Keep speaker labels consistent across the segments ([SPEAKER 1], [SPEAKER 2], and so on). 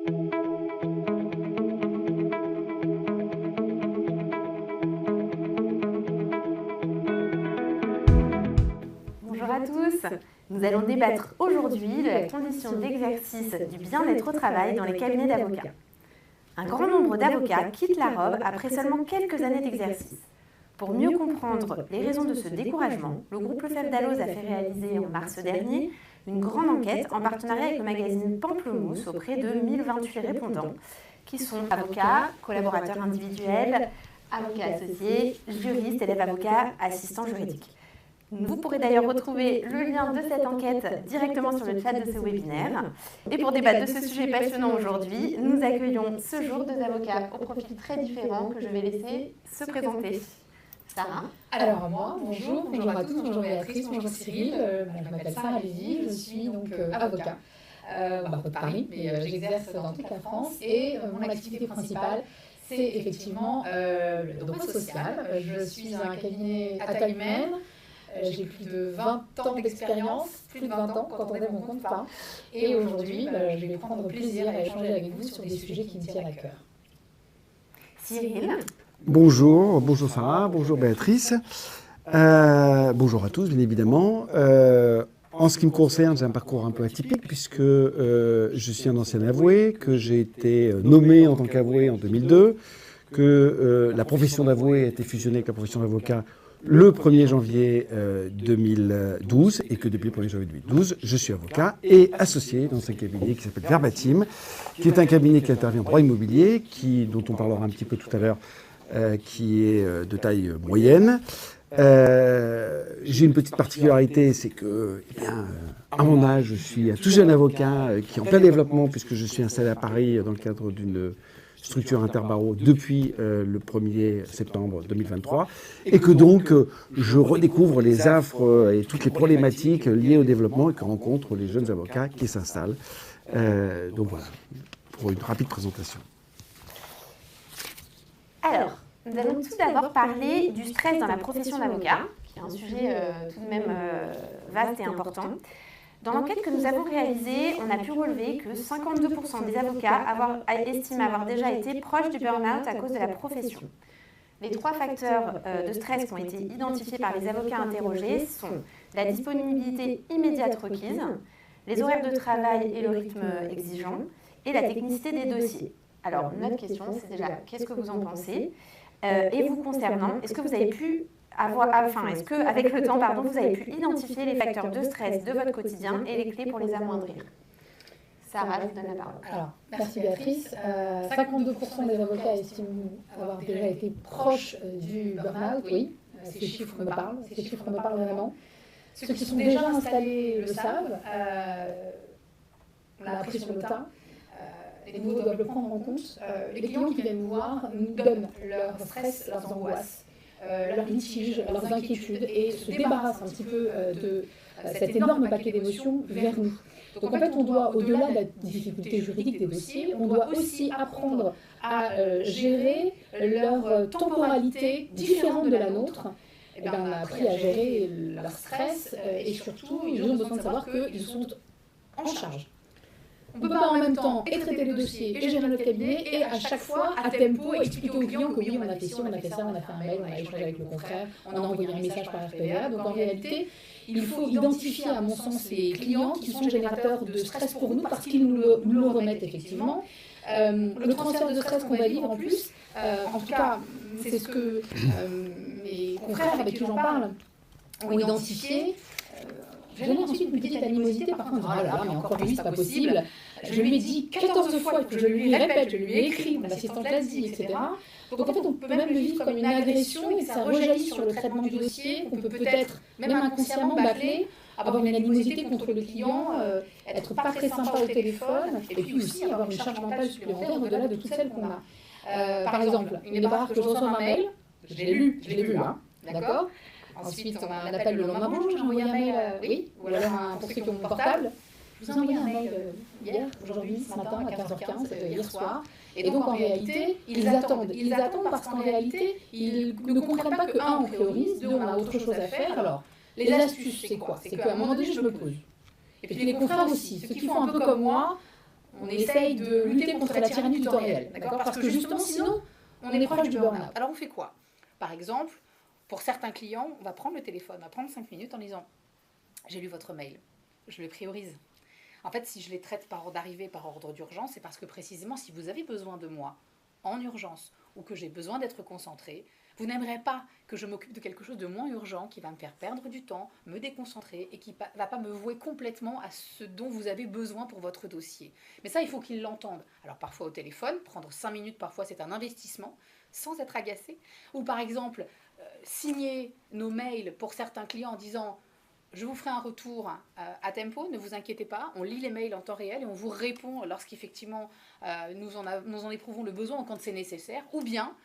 [SPEAKER 1] Bonjour à tous. Nous allons débattre aujourd'hui de la condition d'exercice du bien-être au travail dans les cabinets d'avocats. Un grand nombre d'avocats quittent la robe après seulement quelques années d'exercice. Pour mieux comprendre les raisons de ce découragement, le groupe Lefebvre Dalloz a fait réaliser en mars dernier une grande enquête en partenariat avec le magazine Pamplemousse auprès de 1028 répondants qui sont avocats, collaborateurs individuels, avocats associés, juristes, élèves avocats, assistants juridiques. Vous pourrez d'ailleurs retrouver le lien de cette enquête directement sur le chat de ce webinaire. Et pour débattre de ce sujet passionnant aujourd'hui, nous accueillons ce jour deux avocats au profil très différent que je vais laisser se présenter. Sarah.
[SPEAKER 2] Alors moi, bonjour à tous, bonjour Béatrice, bonjour Cyril, je m'appelle Sarah Lévy, je suis donc avocat de Paris, mais j'exerce dans toute la France et mon activité principale c'est effectivement le droit social. Je suis un cabinet à taille humaine, j'ai plus de 20 ans d'expérience, plus de 20 ans quand on aime on compte pas, et aujourd'hui je vais prendre plaisir à échanger avec vous sur des sujets qui me tiennent à cœur.
[SPEAKER 1] Cyril.
[SPEAKER 3] Bonjour Sarah, bonjour Béatrice, bonjour à tous bien évidemment. En ce qui me concerne, j'ai un parcours un peu atypique puisque je suis un ancien avoué, que j'ai été nommé en tant qu'avoué en 2002, que la profession d'avoué a été fusionnée avec la profession d'avocat le 1er janvier 2012 et que depuis le 1er janvier 2012, je suis avocat et associé dans un cabinet qui s'appelle Verbatim, qui est un cabinet qui intervient en droit immobilier, dont on parlera un petit peu tout à l'heure, qui est de taille moyenne. J'ai une petite particularité, c'est que, à mon âge, je suis un tout jeune avocat qui est en plein développement puisque je suis installé à Paris dans le cadre d'une structure interbarreau depuis le 1er septembre 2023 et que donc je redécouvre les affres et toutes les problématiques liées au développement et que rencontrent les jeunes avocats qui s'installent. Donc voilà, pour une rapide présentation.
[SPEAKER 1] Alors, nous allons tout d'abord parler du stress dans la profession d'avocat, qui est un sujet tout de même vaste et important. Dans l'enquête que nous avons réalisée, on a pu relever que 52% des avocats estiment avoir déjà été proches du burn-out à cause de la profession. Les trois facteurs de stress qui ont été identifiés par les avocats interrogés sont la disponibilité immédiate requise, les horaires de travail et le rythme exigeant, et la technicité des dossiers. Alors, notre question, c'est déjà, qu'est-ce que vous en pensez ? Et vous concernant, est-ce que vous avez pu est-ce qu'avec le temps, vous avez pu identifier les facteurs de stress de votre quotidien et les clés pour les amoindrir ? Sarah, je vous donne la parole.
[SPEAKER 2] Alors, merci Béatrice. 52% des avocats estiment avoir déjà été proches du burn-out, oui. Ces chiffres me parlent vraiment. Ceux qui sont déjà installés le savent. On l'a appris sur le tas. Les nouveaux doivent le prendre en compte. Les clients qui viennent nous voir nous donnent leur stress, leurs angoisses, leurs litiges, leurs inquiétudes et se débarrassent un petit peu de cet énorme paquet d'émotions vers nous. Donc en fait, on doit, au-delà de la difficulté juridique des dossiers, on doit aussi apprendre à gérer leur temporalité différente de la nôtre. Et bien, on a appris à gérer leur stress et surtout, ils ont besoin de savoir qu'ils sont en charge. On ne peut pas en même temps et traiter le dossier et gérer notre cabinet et à chaque fois, à tempo, expliquer aux clients que oui, on a fait ci, on a fait ça, on a fait un mail, on a échangé avec le confrère, on a envoyé un message par RPA. Donc en réalité, il faut identifier à mon sens les clients qui sont générateurs de stress pour nous parce qu'ils nous le remettent effectivement. Le transfert de stress qu'on va vivre en plus, en tout cas, c'est ce que mes confrères avec qui j'en parle ont identifié. Génère ensuite une petite animosité, par contre, oh là là, mais encore lui, c'est pas possible. Je lui ai dit 14 fois, que je lui répète, je lui ai écrit, mon assistante l'a dit, etc. Donc en fait, on peut même le vivre comme une agression et ça rejaillit sur le traitement du dossier. On peut peut-être, même inconsciemment, bâcler, avoir une animosité contre le client, être pas très sympa au téléphone, et puis aussi avoir une charge mentale supplémentaire au-delà de toutes celles qu'on a. Par exemple, il n'est pas rare que je reçoive un mail, je l'ai vu, hein, d'accord ? Ensuite, on a un appel le lendemain. Bonjour, j'ai envoyé un mail, oui, ou alors pour ceux qui ont mon portable. Je vous ai envoyé un mail hier, aujourd'hui, ce matin, à 15h15, hier soir. Et donc, en réalité, ils attendent. Ils attendent parce qu'en réalité, ils ne comprennent pas que, un, on priorise, deux, on a autre chose à faire. Alors, les astuces, c'est quoi ? C'est qu'à un moment donné, je me pose. Et puis les confrères aussi, ceux qui font un peu comme moi, on essaye de lutter contre la tyrannie du temps réel, d'accord? Parce que justement, sinon, on est proche du burn-out. Alors on fait quoi? Par exemple, pour certains clients, on va prendre le téléphone, on va prendre 5 minutes en disant « J'ai lu votre mail, je le priorise ». En fait, si je les traite par ordre d'arrivée, par ordre d'urgence, c'est parce que précisément, si vous avez besoin de moi en urgence ou que j'ai besoin d'être concentré, vous n'aimerez pas que je m'occupe de quelque chose de moins urgent qui va me faire perdre du temps, me déconcentrer et qui ne va pas me vouer complètement à ce dont vous avez besoin pour votre dossier. Mais ça, il faut qu'ils l'entendent. Alors parfois au téléphone, prendre 5 minutes, parfois c'est un investissement, sans être agacé. Ou par exemple, signer nos mails pour certains clients en disant « Je vous ferai un retour à tempo, ne vous inquiétez pas, on lit les mails en temps réel et on vous répond lorsqu'effectivement nous en éprouvons le besoin ou quand c'est nécessaire. » Ou bien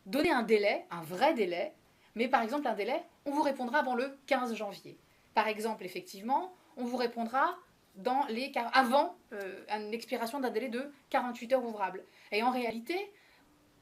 [SPEAKER 2] donner un délai, un vrai délai, mais par exemple un délai, on vous répondra avant le 15 janvier. Par exemple, effectivement, on vous répondra avant l'expiration d'un délai de 48 heures ouvrables. Et en réalité,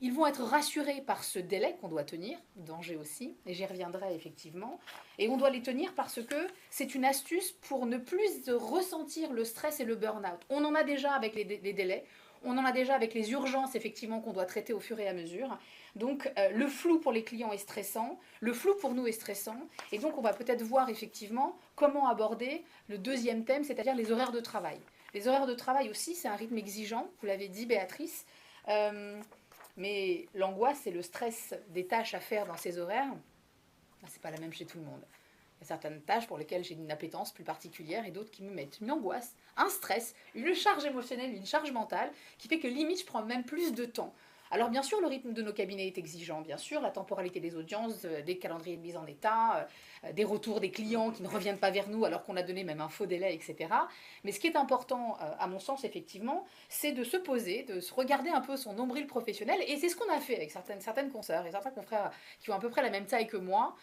[SPEAKER 2] ils vont être rassurés par ce délai qu'on doit tenir, danger aussi, et j'y reviendrai effectivement, et on doit les tenir parce que c'est une astuce pour ne plus ressentir le stress et le burn-out. On en a déjà avec les délais, on en a déjà avec les urgences effectivement qu'on doit traiter au fur et à mesure. Donc le flou pour les clients est stressant, le flou pour nous est stressant, et donc on va peut-être voir effectivement comment aborder le deuxième thème, c'est-à-dire les horaires de travail. Les horaires de travail aussi, c'est un rythme exigeant, vous l'avez dit Béatrice, mais l'angoisse et le stress des tâches à faire dans ces horaires, c'est pas la même chez tout le monde. Il y a certaines tâches pour lesquelles j'ai une appétence plus particulière et d'autres qui me mettent une angoisse, un stress, une charge émotionnelle, une charge mentale qui fait que limite je prends même plus de temps. Alors bien sûr, le rythme de nos cabinets est exigeant, bien sûr, la temporalité des audiences, des calendriers de mise en état, des retours des clients qui ne reviennent pas vers nous alors qu'on a donné même un faux délai, etc. Mais ce qui est important, à mon sens, effectivement, c'est de se poser, de se regarder un peu son nombril professionnel, et c'est ce qu'on a fait avec certaines consoeurs et certains confrères qui ont à peu près la même taille que moi.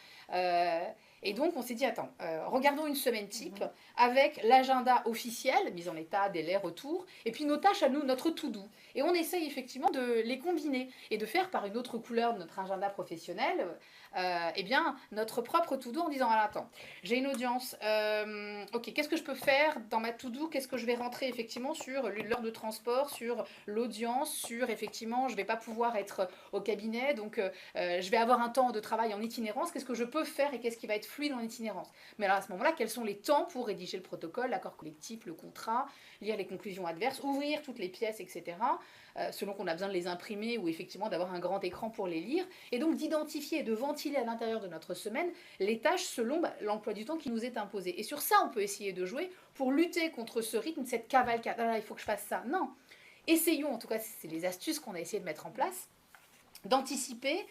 [SPEAKER 2] Et donc, on s'est dit, attends, regardons une semaine type avec l'agenda officiel, mise en état, délai, retour, et puis nos tâches à nous, notre to-do. Et on essaye effectivement de les combiner et de faire par une autre couleur de notre agenda professionnel, eh bien, notre propre to-do en disant, alors, attends, j'ai une audience, ok, qu'est-ce que je peux faire dans ma to-do? Qu'est-ce que je vais rentrer effectivement sur l'heure de transport, sur l'audience, sur effectivement, je ne vais pas pouvoir être au cabinet, donc je vais avoir un temps de travail en itinérance, qu'est-ce que je peux faire et qu'est-ce qui va être fluide en itinérance? Mais alors à ce moment-là, quels sont les temps pour rédiger le protocole, l'accord collectif, le contrat, lire les conclusions adverses, ouvrir toutes les pièces, etc. Selon qu'on a besoin de les imprimer ou effectivement d'avoir un grand écran pour les lire, et donc d'identifier et de ventiler à l'intérieur de notre semaine les tâches selon l'emploi du temps qui nous est imposé. Et sur ça, on peut essayer de jouer pour lutter contre ce rythme, cette cavalcade. Ah là, il faut que je fasse ça. Non. Essayons, en tout cas, c'est les astuces qu'on a essayé de mettre en place, d'anticiper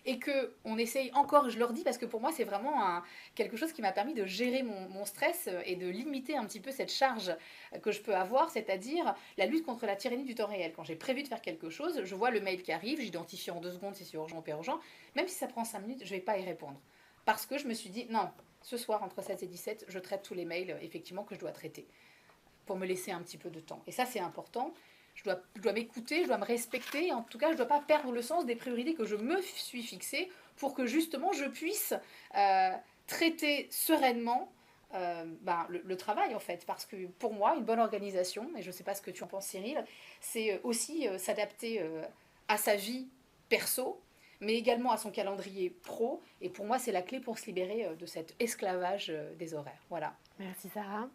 [SPEAKER 2] et qu'on essaye encore, je leur dis, parce que pour moi, c'est vraiment quelque chose qui m'a permis de gérer mon stress et de limiter un petit peu cette charge que je peux avoir, c'est-à-dire la lutte contre la tyrannie du temps réel. Quand j'ai prévu de faire quelque chose, je vois le mail qui arrive, j'identifie en 2 secondes si c'est urgent ou pas urgent, même si ça prend 5 minutes, je ne vais pas y répondre. Parce que je me suis dit, non, ce soir, entre 16 et 17, je traite tous les mails, effectivement, que je dois traiter, pour me laisser un petit peu de temps. Et ça, c'est important. Je dois m'écouter, je dois me respecter. En tout cas, je ne dois pas perdre le sens des priorités que je me suis fixées pour que justement je puisse traiter sereinement le travail en fait. Parce que pour moi, une bonne organisation, et je ne sais pas ce que tu en penses Cyril, c'est aussi s'adapter à sa vie perso, mais également à son calendrier pro. Et pour moi, c'est la clé pour se libérer de cet esclavage des horaires. Voilà.
[SPEAKER 1] Merci Sarah.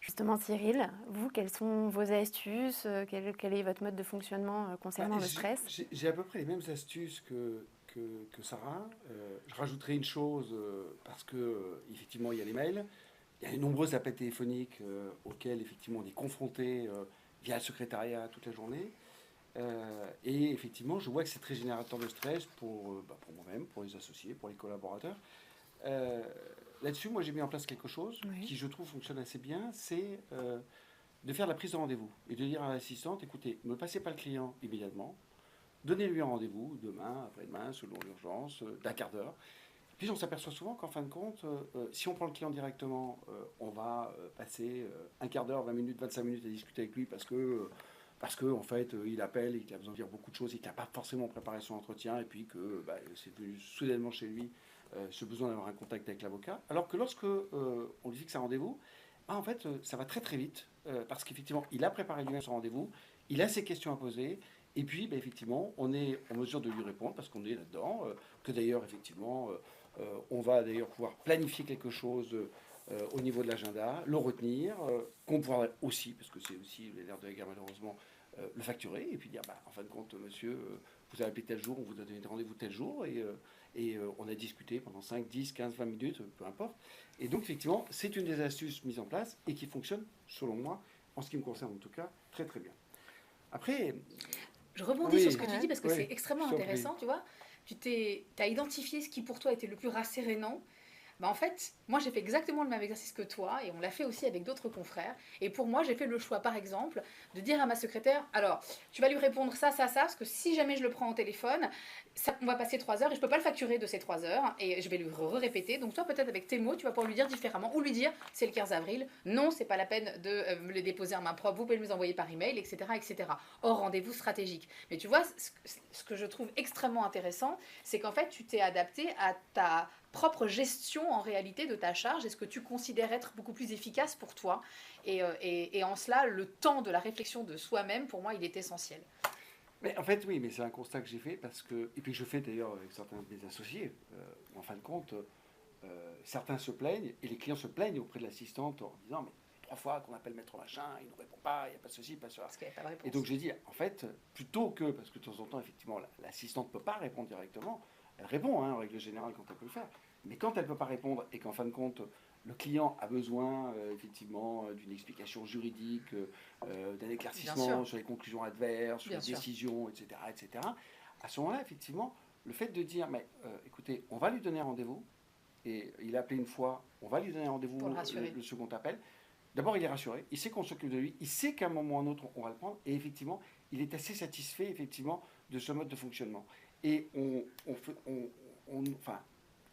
[SPEAKER 1] Justement, Cyril, vous, quelles sont vos astuces? Quel est votre mode de fonctionnement concernant le stress?
[SPEAKER 3] J'ai à peu près les mêmes astuces que Sarah. Je rajouterai une chose, parce que effectivement, il y a les mails. Il y a les nombreux appels téléphoniques auxquels effectivement on est confronté via le secrétariat toute la journée. Et effectivement, je vois que c'est très générateur de stress pour moi-même, pour les associés, pour les collaborateurs. Là-dessus, moi, j'ai mis en place quelque chose qui, je trouve, fonctionne assez bien, c'est de faire la prise de rendez-vous et de dire à l'assistante, écoutez, ne passez pas le client immédiatement, donnez-lui un rendez-vous demain, après-demain, selon l'urgence, d'un quart d'heure. Puis on s'aperçoit souvent qu'en fin de compte, si on prend le client directement, on va passer un quart d'heure, 20 minutes, 25 minutes à discuter avec lui parce que en fait, il appelle et qu'il a besoin de dire beaucoup de choses et qu'il n'a pas forcément préparé son entretien et puis que c'est venu soudainement chez lui ce besoin d'avoir un contact avec l'avocat. Alors que lorsque on lui fixe un rendez-vous, Ah, en fait, ça va très très vite, parce qu'effectivement, il a préparé lui-même son rendez-vous, il a ses questions à poser, et puis ben, effectivement, on est en mesure de lui répondre, parce qu'on est là-dedans, que d'ailleurs, effectivement, on va d'ailleurs pouvoir planifier quelque chose au niveau de l'agenda, le retenir, qu'on pourra aussi, parce que c'est aussi l'air de la guerre malheureusement, le facturer, et puis dire, bah, en fin de compte, monsieur, vous avez appelé tel jour, on vous a donné rendez-vous tel jour, et on a discuté pendant 5, 10, 15, 20 minutes, peu importe. Et donc, effectivement, c'est une des astuces mises en place et qui fonctionne, selon moi, en ce qui me concerne en tout cas, très très bien. Après,
[SPEAKER 2] Je rebondis
[SPEAKER 3] oui,
[SPEAKER 2] sur ce que tu dis parce que c'est
[SPEAKER 3] oui,
[SPEAKER 2] extrêmement
[SPEAKER 3] je t'en prie.
[SPEAKER 2] intéressant, tu vois. As identifié ce qui pour toi était le plus rassérénant. Bah en fait, moi j'ai fait exactement le même exercice que toi et on l'a fait aussi avec d'autres confrères. Et pour moi, j'ai fait le choix, par exemple, de dire à ma secrétaire, alors, tu vas lui répondre ça, ça, ça, parce que si jamais je le prends au téléphone, ça, on va passer 3 heures et je peux pas le facturer de ces 3 heures et je vais lui répéter. Donc toi, peut-être avec tes mots, tu vas pouvoir lui dire différemment ou lui dire, c'est le 15 avril, non, c'est pas la peine de me les déposer en main propre, vous pouvez me les envoyer par email, etc., etc. Hors rendez-vous stratégique. Mais tu vois, ce que je trouve extrêmement intéressant, c'est qu'en fait, tu t'es adapté à ta propre gestion en réalité de ta charge et ce que tu considères être beaucoup plus efficace pour toi. Et en cela, le temps de la réflexion de soi-même, pour moi, il est essentiel.
[SPEAKER 3] Mais en fait, oui, mais c'est un constat que j'ai fait parce que, et puis je fais d'ailleurs avec certains de mes associés, en fin de compte, certains se plaignent et les clients se plaignent auprès de l'assistante en disant, mais 3 fois qu'on appelle maître machin, il ne nous répond pas, il n'y a pas de ceci, pas cela.
[SPEAKER 2] Parce qu'il n'y avait pas de
[SPEAKER 3] Et
[SPEAKER 2] réponse.
[SPEAKER 3] donc j'ai dit, en fait, plutôt que, parce que de temps en temps, effectivement, l'assistante ne peut pas répondre directement, elle répond, hein, en règle générale, quand elle peut le faire. Mais quand elle ne peut pas répondre et qu'en fin de compte, le client a besoin, effectivement, d'une explication juridique, d'un éclaircissement sur les conclusions adverses, sur
[SPEAKER 2] Bien
[SPEAKER 3] les
[SPEAKER 2] sûr.
[SPEAKER 3] décisions, etc., à ce moment-là, effectivement, le fait de dire, mais écoutez, on va lui donner un rendez-vous, et il a appelé une fois, on va lui donner un rendez-vous,
[SPEAKER 2] Pour le rassurer.
[SPEAKER 3] le second appel. D'abord, il est rassuré, il sait qu'on s'occupe de lui, il sait qu'à un moment ou à un autre, on va le prendre, et effectivement, il est assez satisfait, effectivement, de ce mode de fonctionnement. Et enfin,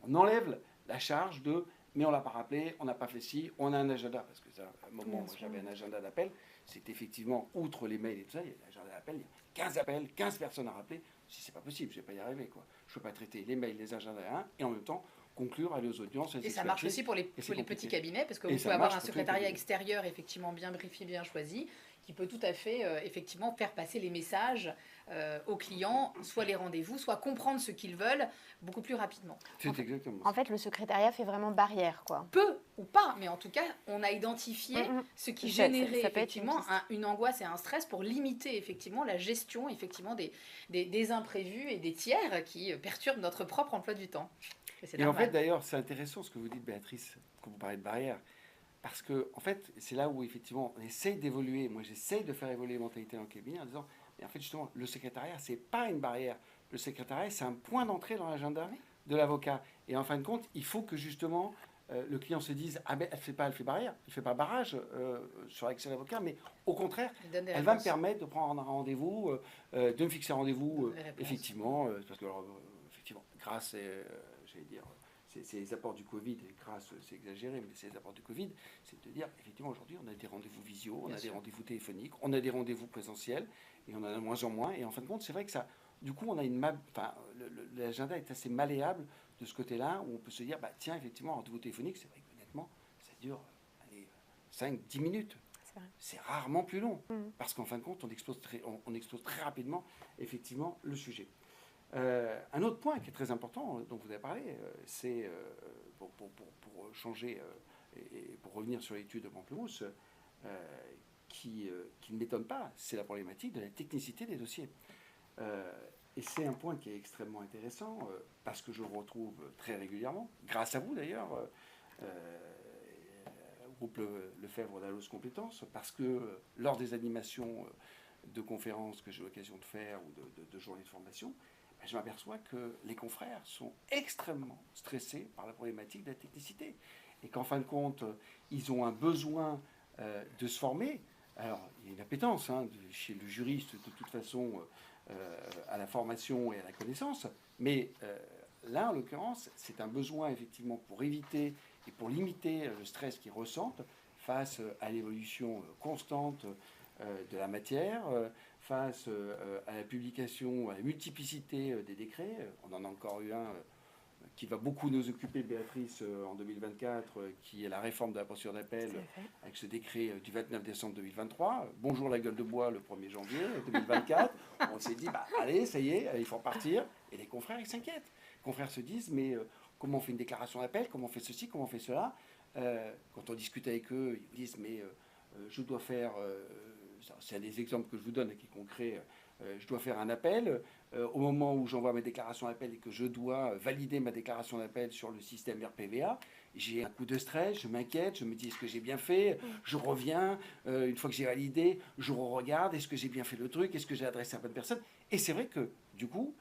[SPEAKER 3] on enlève la charge de mais on l'a pas rappelé, on n'a pas fait ci, on a un agenda, parce que ça, à un moment, moi j'avais un agenda d'appel, c'est effectivement, outre les mails et tout ça, il y a l'agenda d'appel, il y a 15 appels, 15 personnes à rappeler, si c'est pas possible, je vais pas y arriver, quoi. Je peux pas traiter les mails, les agendas à un, et en même temps, conclure, aller aux audiences, aux
[SPEAKER 2] Et ça marche aussi pour les petits cabinets, parce que vous pouvez avoir un secrétariat extérieur effectivement bien briefé, bien choisi, qui peut tout à fait effectivement faire passer les messages aux clients, soit les rendez-vous, soit comprendre ce qu'ils veulent beaucoup plus rapidement.
[SPEAKER 3] C'est exactement
[SPEAKER 1] En fait, le secrétariat fait vraiment barrière, quoi.
[SPEAKER 2] Peu ou pas, mais en tout cas, on a identifié ce qui générait effectivement une angoisse et un stress pour limiter effectivement la gestion effectivement des imprévus et des tiers qui perturbent notre propre emploi du temps.
[SPEAKER 3] Et en fait, d'ailleurs, c'est intéressant ce que vous dites, Béatrice, quand vous parlez de barrière. Parce que, en fait, c'est là où, effectivement, on essaye d'évoluer. Moi, j'essaye de faire évoluer les mentalités dans le cabinet en disant, mais en fait, justement, le secrétariat, c'est pas une barrière. Le secrétariat, c'est un point d'entrée dans l'agenda de l'avocat. Et en fin de compte, il faut que, justement, le client se dise, ah ben, elle fait barrière, elle fait pas barrage sur l'accès à l'avocat, mais au contraire, elle va me permettre de prendre un rendez-vous, de me fixer un rendez-vous, effectivement, parce que, effectivement, grâce, j'allais dire, c'est les apports du Covid, et grâce, c'est exagéré, mais c'est les apports du Covid, c'est de dire, effectivement, aujourd'hui, on a des rendez-vous visio, on a des rendez-vous téléphoniques, on a des rendez-vous présentiels, et on en a de moins en moins, et en fin de compte, c'est vrai que ça, du coup, on a l'agenda est assez malléable de ce côté-là, où on peut se dire, bah, tiens, effectivement, un rendez-vous téléphonique, c'est vrai que, honnêtement, ça dure, 5-10 minutes. C'est rarement plus long, parce qu'en fin de compte, on explose très rapidement, effectivement, le sujet. Un autre point qui est très important, dont vous avez parlé, c'est, pour changer et pour revenir sur l'étude de Pamplemousse, qui ne m'étonne pas, c'est la problématique de la technicité des dossiers. Et c'est un point qui est extrêmement intéressant, parce que je le retrouve très régulièrement, grâce à vous d'ailleurs, groupe Lefebvre d'Allos Compétences, parce que lors des animations de conférences que j'ai l'occasion de faire ou de journées de formation, je m'aperçois que les confrères sont extrêmement stressés par la problématique de la technicité. Et qu'en fin de compte, ils ont un besoin de se former. Alors, il y a une appétence chez le juriste, de toute façon, à la formation et à la connaissance. Mais là, en l'occurrence, c'est un besoin, effectivement, pour éviter et pour limiter le stress qu'ils ressentent face à l'évolution constante de la matière, face à la publication, à la multiplicité des décrets. On en a encore eu un
[SPEAKER 4] qui va beaucoup nous occuper, Béatrice, en 2024, qui est la réforme de la procédure d'appel, avec ce décret du 29 décembre 2023. Bonjour la gueule de bois le 1er janvier 2024. On s'est dit, allez, ça y est, il faut repartir. Et les confrères, ils s'inquiètent. Les confrères se disent, mais comment on fait une déclaration d'appel? Comment on fait ceci? Comment on fait cela? Quand on discute avec eux, ils disent, mais je dois faire... c'est un des exemples que je vous donne, qui est concret. Je dois faire un appel. Au moment où j'envoie ma déclaration d'appel et que je dois valider ma déclaration d'appel sur le système RPVA, j'ai un coup de stress, je m'inquiète, je me dis est-ce que j'ai bien fait? Je reviens, une fois que j'ai validé, je regarde, est-ce que j'ai bien fait le truc? Est-ce que j'ai adressé à la bonne personne? Et c'est vrai que, du coup,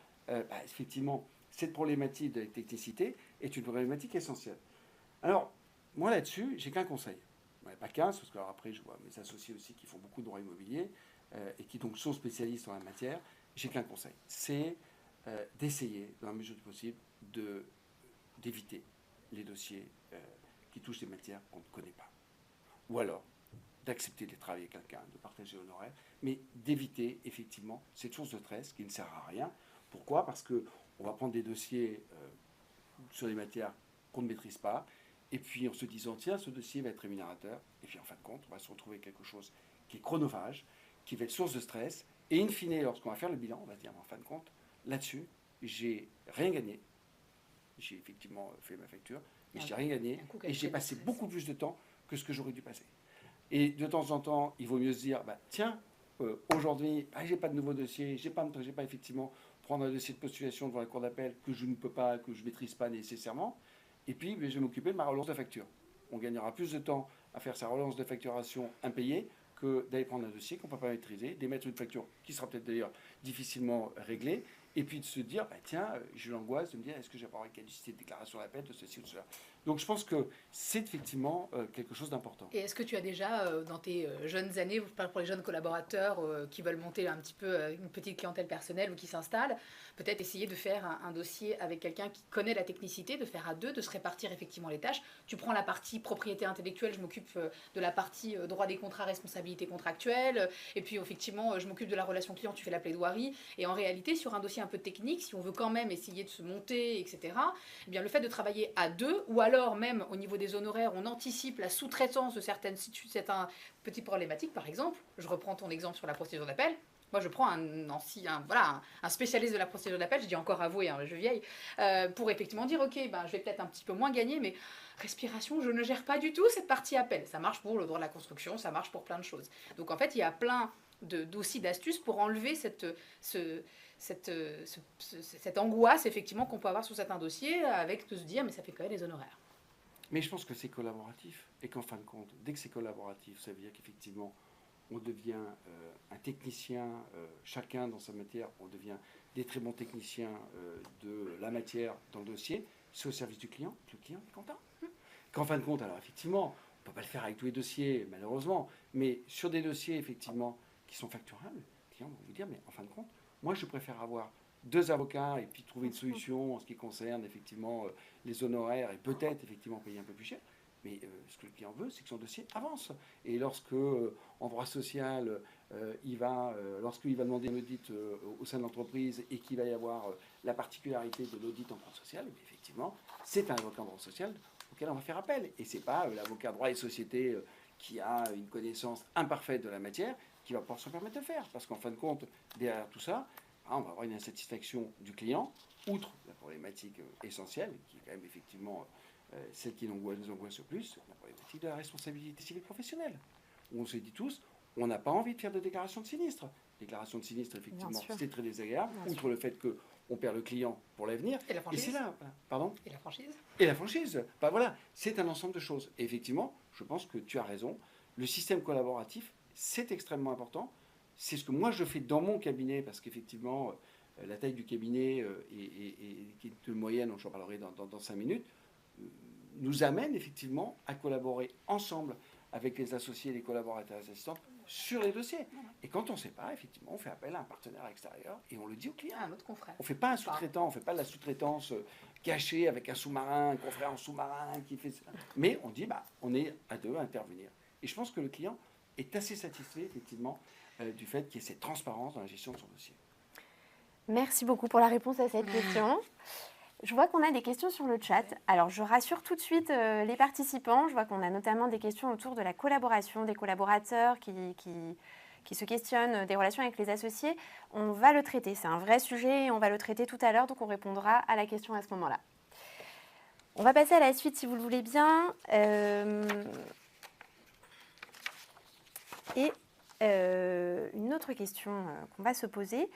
[SPEAKER 4] effectivement, cette problématique de la technicité est une problématique essentielle. Alors, moi là-dessus, j'ai qu'un conseil. Pas 15, parce que alors après, je vois mes associés aussi qui font beaucoup de droit immobilier et qui donc sont spécialistes en la matière. J'ai qu'un conseil, c'est d'essayer, dans la mesure du possible, d'éviter les dossiers qui touchent des matières qu'on ne connaît pas. Ou alors, d'accepter de travailler avec quelqu'un, de partager l'honoraire, mais d'éviter effectivement cette source de stress qui ne sert à rien. Pourquoi? Parce qu'on va prendre des dossiers sur des matières qu'on ne maîtrise pas, et puis en se disant, tiens, ce dossier va être rémunérateur, et puis en fin de compte, on va se retrouver quelque chose qui est chronophage, qui va être source de stress, et in fine, lorsqu'on va faire le bilan, on va se dire, en fin de compte, là-dessus, j'ai rien gagné. J'ai effectivement fait ma facture, mais j'ai rien gagné, et j'ai passé beaucoup plus de temps que ce que j'aurais dû passer. Et de temps en temps, il vaut mieux se dire, tiens, aujourd'hui, j'ai pas de nouveau dossier, j'ai pas effectivement prendre un dossier de postulation devant la cour d'appel que je ne peux pas, que je maîtrise pas nécessairement. Et puis, je vais m'occuper de ma relance de facture. On gagnera plus de temps à faire sa relance de facturation impayée que d'aller prendre un dossier qu'on ne peut pas maîtriser, d'émettre une facture qui sera peut-être d'ailleurs difficilement réglée, et puis de se dire, tiens, j'ai l'angoisse de me dire, est-ce que j'ai pas une caducité de déclaration d'appel, de ceci ou de cela. Donc je pense que c'est effectivement quelque chose d'important.
[SPEAKER 2] Et est-ce que tu as déjà, dans tes jeunes années, je parle pour les jeunes collaborateurs qui veulent monter un petit peu une petite clientèle personnelle ou qui s'installent, peut-être essayer de faire un dossier avec quelqu'un qui connaît la technicité, de faire à deux, de se répartir effectivement les tâches. Tu prends la partie propriété intellectuelle, je m'occupe de la partie droit des contrats, responsabilité contractuelle, et puis effectivement, je m'occupe de la relation client, tu fais la plaidoirie. Et en réalité, sur un dossier un peu technique, si on veut quand même essayer de se monter, etc., eh bien, le fait de travailler à deux, ou alors même au niveau des honoraires, on anticipe la sous-traitance de certaines petites problématiques, par exemple. Je reprends ton exemple sur la procédure d'appel. Moi, je prends un spécialiste de la procédure d'appel, je dis encore avoué, je vieille, pour effectivement dire, ok, je vais peut-être un petit peu moins gagner, mais respiration, je ne gère pas du tout cette partie appel. Ça marche pour le droit de la construction, ça marche pour plein de choses. Donc en fait, il y a plein aussi d'astuces pour enlever cette angoisse, effectivement, qu'on peut avoir sur certains dossiers, avec de se dire, mais ça fait quand même des honoraires.
[SPEAKER 4] Mais je pense que c'est collaboratif, et qu'en fin de compte, dès que c'est collaboratif, ça veut dire qu'effectivement, on devient un technicien, chacun dans sa matière, on devient des très bons techniciens de la matière dans le dossier, c'est au service du client est content. Qu'en fin de compte, alors effectivement, on ne peut pas le faire avec tous les dossiers, malheureusement, mais sur des dossiers, effectivement, qui sont facturables, le client va vous dire, mais en fin de compte, moi je préfère avoir 2 avocats et puis trouver une solution en ce qui concerne effectivement les honoraires et peut-être effectivement payer un peu plus cher. Mais ce que le client veut, c'est que son dossier avance. Et lorsque, en droit social, lorsqu'il va demander un audit au sein de l'entreprise et qu'il va y avoir la particularité de l'audit en droit social, effectivement, c'est un avocat en droit social auquel on va faire appel. Et ce n'est pas l'avocat droit et société qui a une connaissance imparfaite de la matière qui va pouvoir se permettre de le faire. Parce qu'en fin de compte, derrière tout ça, on va avoir une insatisfaction du client, outre la problématique essentielle, qui est quand même effectivement celle qui nous angoisse le plus, la problématique de la responsabilité civile professionnelle. Où on se dit tous, on n'a pas envie de faire de déclaration de sinistre. Déclaration de sinistre, effectivement, c'est très désagréable, outre le fait qu'on perd le client pour l'avenir.
[SPEAKER 2] Et la franchise.
[SPEAKER 4] Et c'est là, pardon.
[SPEAKER 2] Et la franchise.
[SPEAKER 4] Et la franchise. Voilà, c'est un ensemble de choses. Et effectivement, je pense que tu as raison. Le système collaboratif, c'est extrêmement important. C'est ce que moi je fais dans mon cabinet, parce qu'effectivement, la taille du cabinet, qui est de moyenne, j'en parlerai dans 5 minutes, nous amène effectivement à collaborer ensemble avec les associés, les collaborateurs et les assistants sur les dossiers. Et quand on ne sait pas, effectivement, on fait appel à un partenaire extérieur et on le dit au client.
[SPEAKER 2] Un autre confrère.
[SPEAKER 4] On ne fait pas un sous-traitant, on ne fait pas de la sous-traitance cachée avec un sous-marin, un confrère en sous-marin qui fait ça. Mais on dit, on est à deux à intervenir. Et je pense que le client est assez satisfait, effectivement, du fait qu'il y ait cette transparence dans la gestion de son dossier.
[SPEAKER 1] Merci beaucoup pour la réponse à cette question. Je vois qu'on a des questions sur le chat. Alors, je rassure tout de suite les participants. Je vois qu'on a notamment des questions autour de la collaboration des collaborateurs qui se questionnent des relations avec les associés. On va le traiter. C'est un vrai sujet et on va le traiter tout à l'heure. Donc, on répondra à la question à ce moment-là. On va passer à la suite si vous le voulez bien. Une autre question qu'on va se poser.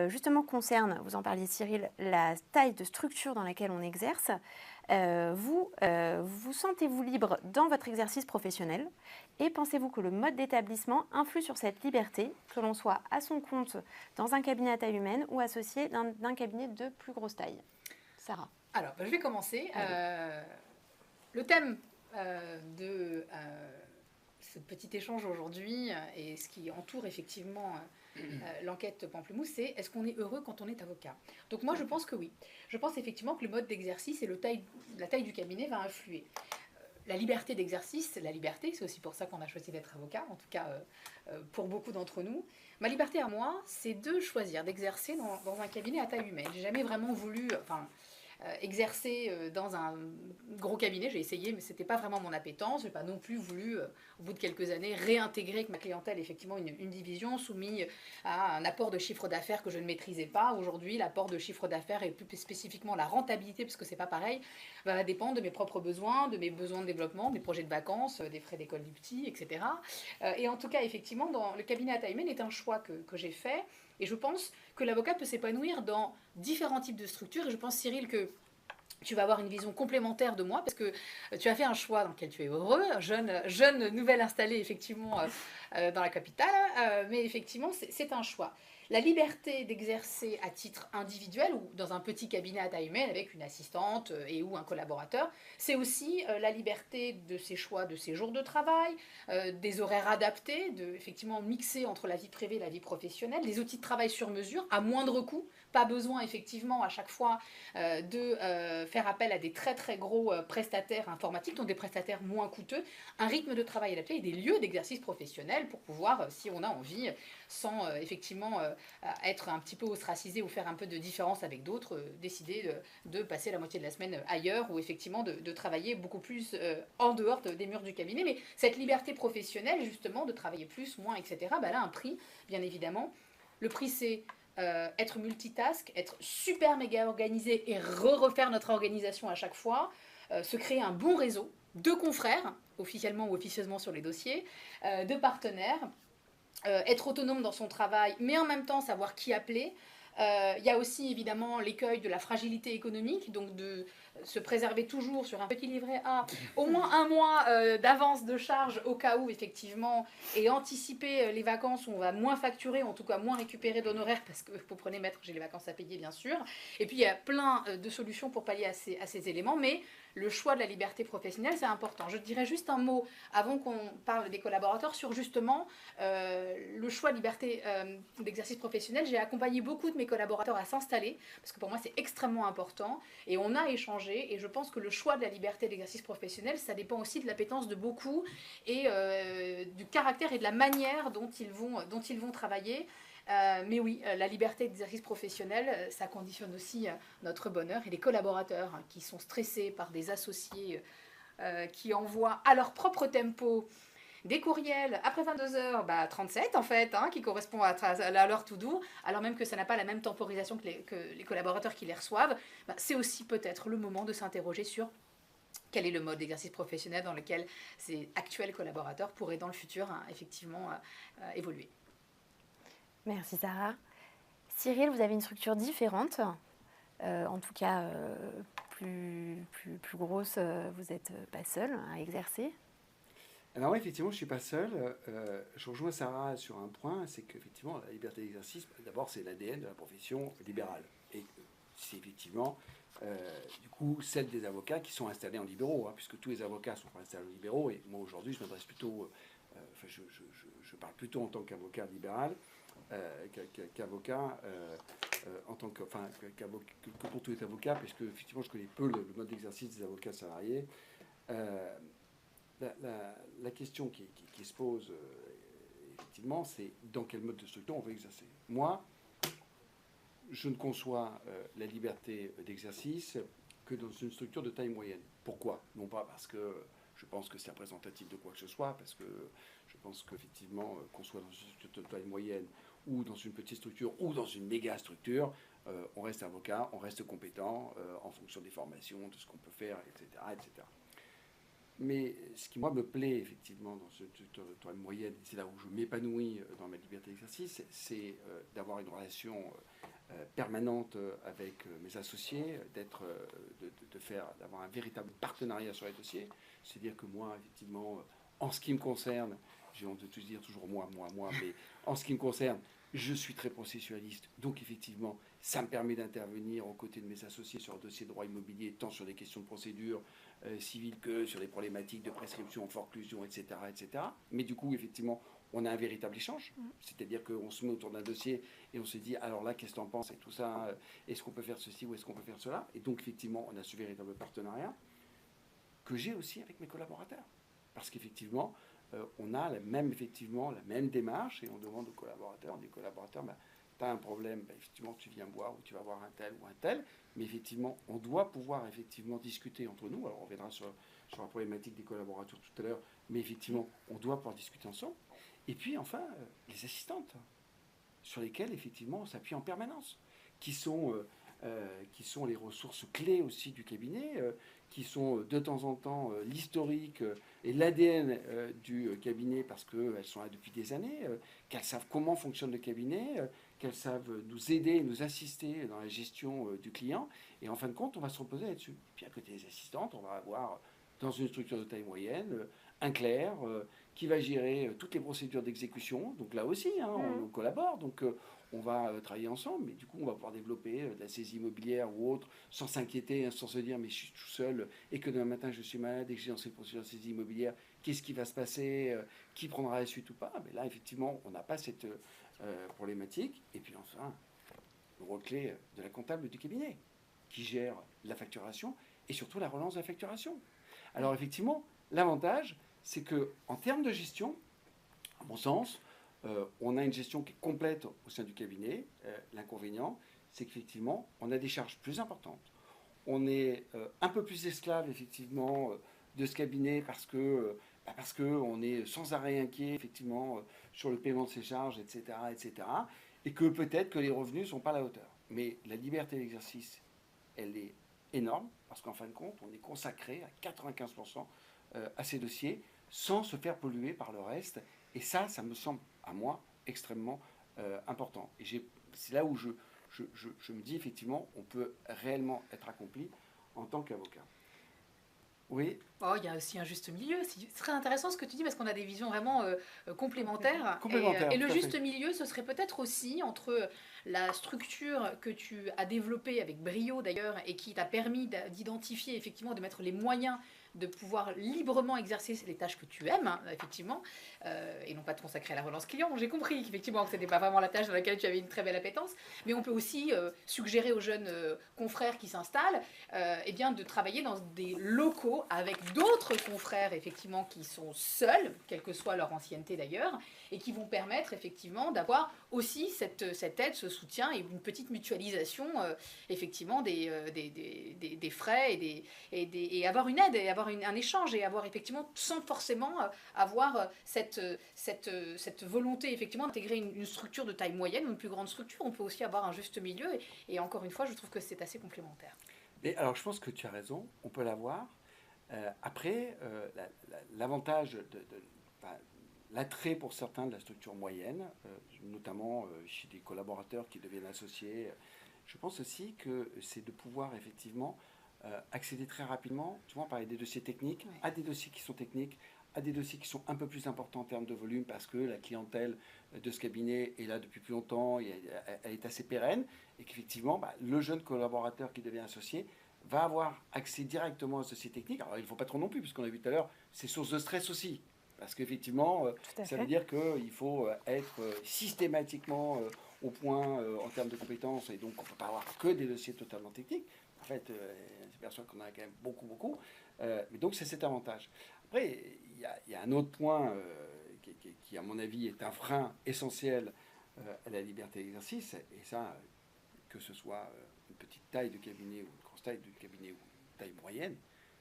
[SPEAKER 1] Justement concerne, vous en parliez Cyril, la taille de structure dans laquelle on exerce. Vous sentez-vous libre dans votre exercice professionnel et pensez-vous que le mode d'établissement influe sur cette liberté, que l'on soit à son compte dans un cabinet à taille humaine ou associé d'un cabinet de plus grosse taille? Sarah.
[SPEAKER 2] Alors, je vais commencer. Le thème de ce petit échange aujourd'hui et ce qui entoure effectivement l'enquête Pamplemousse, c'est est-ce qu'on est heureux quand on est avocat? Donc moi, je pense que oui. Je pense effectivement que le mode d'exercice et la taille du cabinet va influer. La liberté d'exercice, la liberté, c'est aussi pour ça qu'on a choisi d'être avocat, en tout cas pour beaucoup d'entre nous. Ma liberté à moi, c'est de choisir d'exercer dans un cabinet à taille humaine. J'ai jamais vraiment voulu... exercer dans un gros cabinet, j'ai essayé, mais c'était pas vraiment mon appétence. J'ai pas non plus voulu, au bout de quelques années, réintégrer avec ma clientèle effectivement une division soumise à un apport de chiffre d'affaires que je ne maîtrisais pas. Aujourd'hui, l'apport de chiffre d'affaires et plus spécifiquement la rentabilité, parce que c'est pas pareil, va dépendre de mes propres besoins, de mes besoins de développement, des projets de vacances, des frais d'école du petit, etc. Et en tout cas, effectivement, dans le cabinet à taille humaine est un choix que j'ai fait. Et je pense que l'avocat peut s'épanouir dans différents types de structures. Et je pense, Cyril, que tu vas avoir une vision complémentaire de moi parce que tu as fait un choix dans lequel tu es heureux, jeune nouvelle installée effectivement dans la capitale, mais effectivement c'est un choix. La liberté d'exercer à titre individuel ou dans un petit cabinet à taille humaine avec une assistante et ou un collaborateur, c'est aussi la liberté de ses choix de ses jours de travail, des horaires adaptés, de effectivement mixer entre la vie privée et la vie professionnelle, des outils de travail sur mesure à moindre coût, pas besoin effectivement à chaque fois de faire appel à des très très gros prestataires informatiques, donc des prestataires moins coûteux, un rythme de travail adapté et des lieux d'exercice professionnel pour pouvoir, si on a envie, sans effectivement être un petit peu ostracisé ou faire un peu de différence avec d'autres, décider de passer la moitié de la semaine ailleurs ou effectivement de travailler beaucoup plus en dehors des murs du cabinet. Mais cette liberté professionnelle, justement, de travailler plus, moins, etc., elle a un prix, bien évidemment. Le prix, c'est être multitask, être super méga organisé et refaire notre organisation à chaque fois, se créer un bon réseau de confrères, officiellement ou officieusement sur les dossiers, de partenaires, être autonome dans son travail, mais en même temps savoir qui appeler. Il y a aussi évidemment l'écueil de la fragilité économique, donc de se préserver toujours sur un petit livret A, au moins un mois d'avance de charge au cas où effectivement, et anticiper les vacances où on va moins facturer, en tout cas moins récupérer d'honoraires, parce que vous prenez maître, j'ai les vacances à payer bien sûr. Et puis il y a plein de solutions pour pallier à ces éléments, mais le choix de la liberté professionnelle, c'est important. Je dirais juste un mot, avant qu'on parle des collaborateurs, sur justement le choix de liberté d'exercice professionnel. J'ai accompagné beaucoup de mes collaborateurs à s'installer, parce que pour moi c'est extrêmement important, et on a échangé, et je pense que le choix de la liberté d'exercice professionnel, ça dépend aussi de l'appétence de beaucoup, et du caractère et de la manière dont ils vont travailler. Mais oui, la liberté d'exercice professionnel, ça conditionne aussi notre bonheur. Et les collaborateurs qui sont stressés par des associés qui envoient à leur propre tempo des courriels après 22h, 37 en fait, qui correspond à leur to-do, alors même que ça n'a pas la même temporisation que les collaborateurs qui les reçoivent, c'est aussi peut-être le moment de s'interroger sur quel est le mode d'exercice professionnel dans lequel ces actuels collaborateurs pourraient dans le futur effectivement évoluer.
[SPEAKER 1] Merci Sarah. Cyril, vous avez une structure différente, en tout cas plus grosse, vous n'êtes pas seul à exercer.
[SPEAKER 4] Alors oui, effectivement, je ne suis pas seul. Je rejoins Sarah sur un point, c'est qu'effectivement, la liberté d'exercice, d'abord, c'est l'ADN de la profession libérale. Et c'est effectivement, du coup, celle des avocats qui sont installés en libéraux, puisque tous les avocats sont installés en libéraux. Et moi, aujourd'hui, je m'adresse plutôt, je parle plutôt en tant qu'avocat libéral, qu'avocat en tant que pour tous les avocats, puisque effectivement je connais peu le mode d'exercice des avocats salariés. La question qui se pose effectivement, c'est dans quel mode de structure on veut exercer. Moi, je ne conçois la liberté d'exercice que dans une structure de taille moyenne. Pourquoi? Non pas parce que je pense que c'est représentatif de quoi que ce soit, parce que je pense qu'effectivement, qu'on soit dans une structure de taille moyenne ou dans une petite structure ou dans une méga structure, on reste avocat, on reste compétent en fonction des formations, de ce qu'on peut faire, etc., etc. Mais ce qui, moi, me plaît effectivement dans cette structure de taille moyenne, c'est là où je m'épanouis dans ma liberté d'exercice, c'est d'avoir une relation permanente avec mes associés, d'avoir un véritable partenariat sur les dossiers. C'est-à-dire que moi, effectivement, en ce qui me concerne, j'ai honte de tout dire toujours moi, mais en ce qui me concerne, je suis très processualiste, donc effectivement, ça me permet d'intervenir aux côtés de mes associés sur le dossier de droit immobilier, tant sur des questions de procédure civile que sur des problématiques de prescription, forclusion, etc., etc. Mais du coup, effectivement, on a un véritable échange, c'est-à-dire qu'on se met autour d'un dossier et on se dit, alors là, qu'est-ce que tu en penses et tout ça, est-ce qu'on peut faire ceci ou est-ce qu'on peut faire cela? Et donc, effectivement, on a ce véritable partenariat que j'ai aussi avec mes collaborateurs. Parce qu'effectivement, on a la même démarche et on demande aux collaborateurs, tu as un problème, effectivement, tu viens voir ou tu vas voir un tel ou un tel, mais effectivement, on doit pouvoir effectivement discuter entre nous. Alors, on reviendra sur la problématique des collaborateurs tout à l'heure, mais effectivement, on doit pouvoir discuter ensemble. Et puis, enfin, les assistantes, sur lesquelles, effectivement, on s'appuie en permanence, qui sont les ressources clés aussi du cabinet, qui sont de temps en temps l'historique et l'ADN du cabinet, parce qu'elles sont là depuis des années, qu'elles savent comment fonctionne le cabinet, qu'elles savent nous aider, nous assister dans la gestion du client. Et en fin de compte, on va se reposer là-dessus. Et puis à côté des assistantes, on va avoir, dans une structure de taille moyenne, un clerc qui va gérer toutes les procédures d'exécution. Donc là aussi, on collabore. Donc on va travailler ensemble, mais du coup, on va pouvoir développer de la saisie immobilière ou autre, sans s'inquiéter, sans se dire, mais je suis tout seul, et que demain matin, je suis malade, et que j'ai lancé le procédure de saisie immobilière, qu'est-ce qui va se passer, qui prendra la suite ou pas? Mais là, effectivement, on n'a pas cette problématique. Et puis enfin, le rôle clé de la comptable du cabinet, qui gère la facturation, et surtout la relance de la facturation. Alors effectivement, l'avantage, c'est qu'en termes de gestion, à mon sens, on a une gestion qui est complète au sein du cabinet. L'inconvénient, c'est qu'effectivement, on a des charges plus importantes. On est un peu plus esclave, effectivement, de ce cabinet parce qu'on est sans arrêt inquiet, effectivement, sur le paiement de ses charges, etc., etc., et que peut-être que les revenus ne sont pas à la hauteur. Mais la liberté d'exercice, elle est énorme, parce qu'en fin de compte, on est consacré à 95% à ces dossiers, sans se faire polluer par le reste. Et ça me semble, à moi, extrêmement important. Et c'est là où je me dis, effectivement, on peut réellement être accompli en tant qu'avocat. Oui.
[SPEAKER 2] Oh, il y a aussi un juste milieu. C'est très intéressant ce que tu dis parce qu'on a des visions vraiment complémentaires.
[SPEAKER 4] Complémentaires.
[SPEAKER 2] Et le juste milieu, ce serait peut-être aussi entre la structure que tu as développée avec brio d'ailleurs et qui t'a permis d'identifier effectivement, de mettre les moyens de pouvoir librement exercer les tâches que tu aimes, effectivement, et non pas te consacrer à la relance client. J'ai compris qu'effectivement, que ce n'était pas vraiment la tâche dans laquelle tu avais une très belle appétence, mais on peut aussi suggérer aux jeunes confrères qui s'installent eh bien, de travailler dans des locaux avec d'autres confrères, effectivement, qui sont seuls, quelle que soit leur ancienneté d'ailleurs, et qui vont permettre, effectivement, d'avoir aussi cette aide, ce soutien et une petite mutualisation, effectivement, des frais et avoir une aide et avoir un échange et avoir effectivement, sans forcément avoir cette volonté effectivement d'intégrer une structure de taille moyenne ou une plus grande structure. On peut aussi avoir un juste milieu et encore une fois, je trouve que c'est assez complémentaire.
[SPEAKER 4] Et alors, je pense que tu as raison, on peut l'avoir. Après, l'avantage l'attrait pour certains de la structure moyenne, notamment chez des collaborateurs qui deviennent associés, je pense aussi que c'est de pouvoir effectivement accéder très rapidement, tu vois, on parlait des dossiers techniques, à des dossiers qui sont techniques, à des dossiers qui sont un peu plus importants en termes de volume parce que la clientèle de ce cabinet est là depuis plus longtemps, elle est assez pérenne, et qu'effectivement, le jeune collaborateur qui devient associé va avoir accès directement à ce dossier technique. Alors, il ne faut pas trop non plus, puisqu'on a vu tout à l'heure, c'est source de stress aussi. Parce qu'effectivement, ça veut dire qu'il faut être systématiquement au point en termes de compétences, et donc on ne peut pas avoir que des dossiers totalement techniques. En fait, on s'aperçoit qu'on en a quand même beaucoup. Mais donc, c'est cet avantage. Après, il y a un autre point qui, à mon avis, est un frein essentiel à la liberté d'exercice, et ça, que ce soit une petite taille de cabinet ou une grosse taille de cabinet ou une taille moyenne,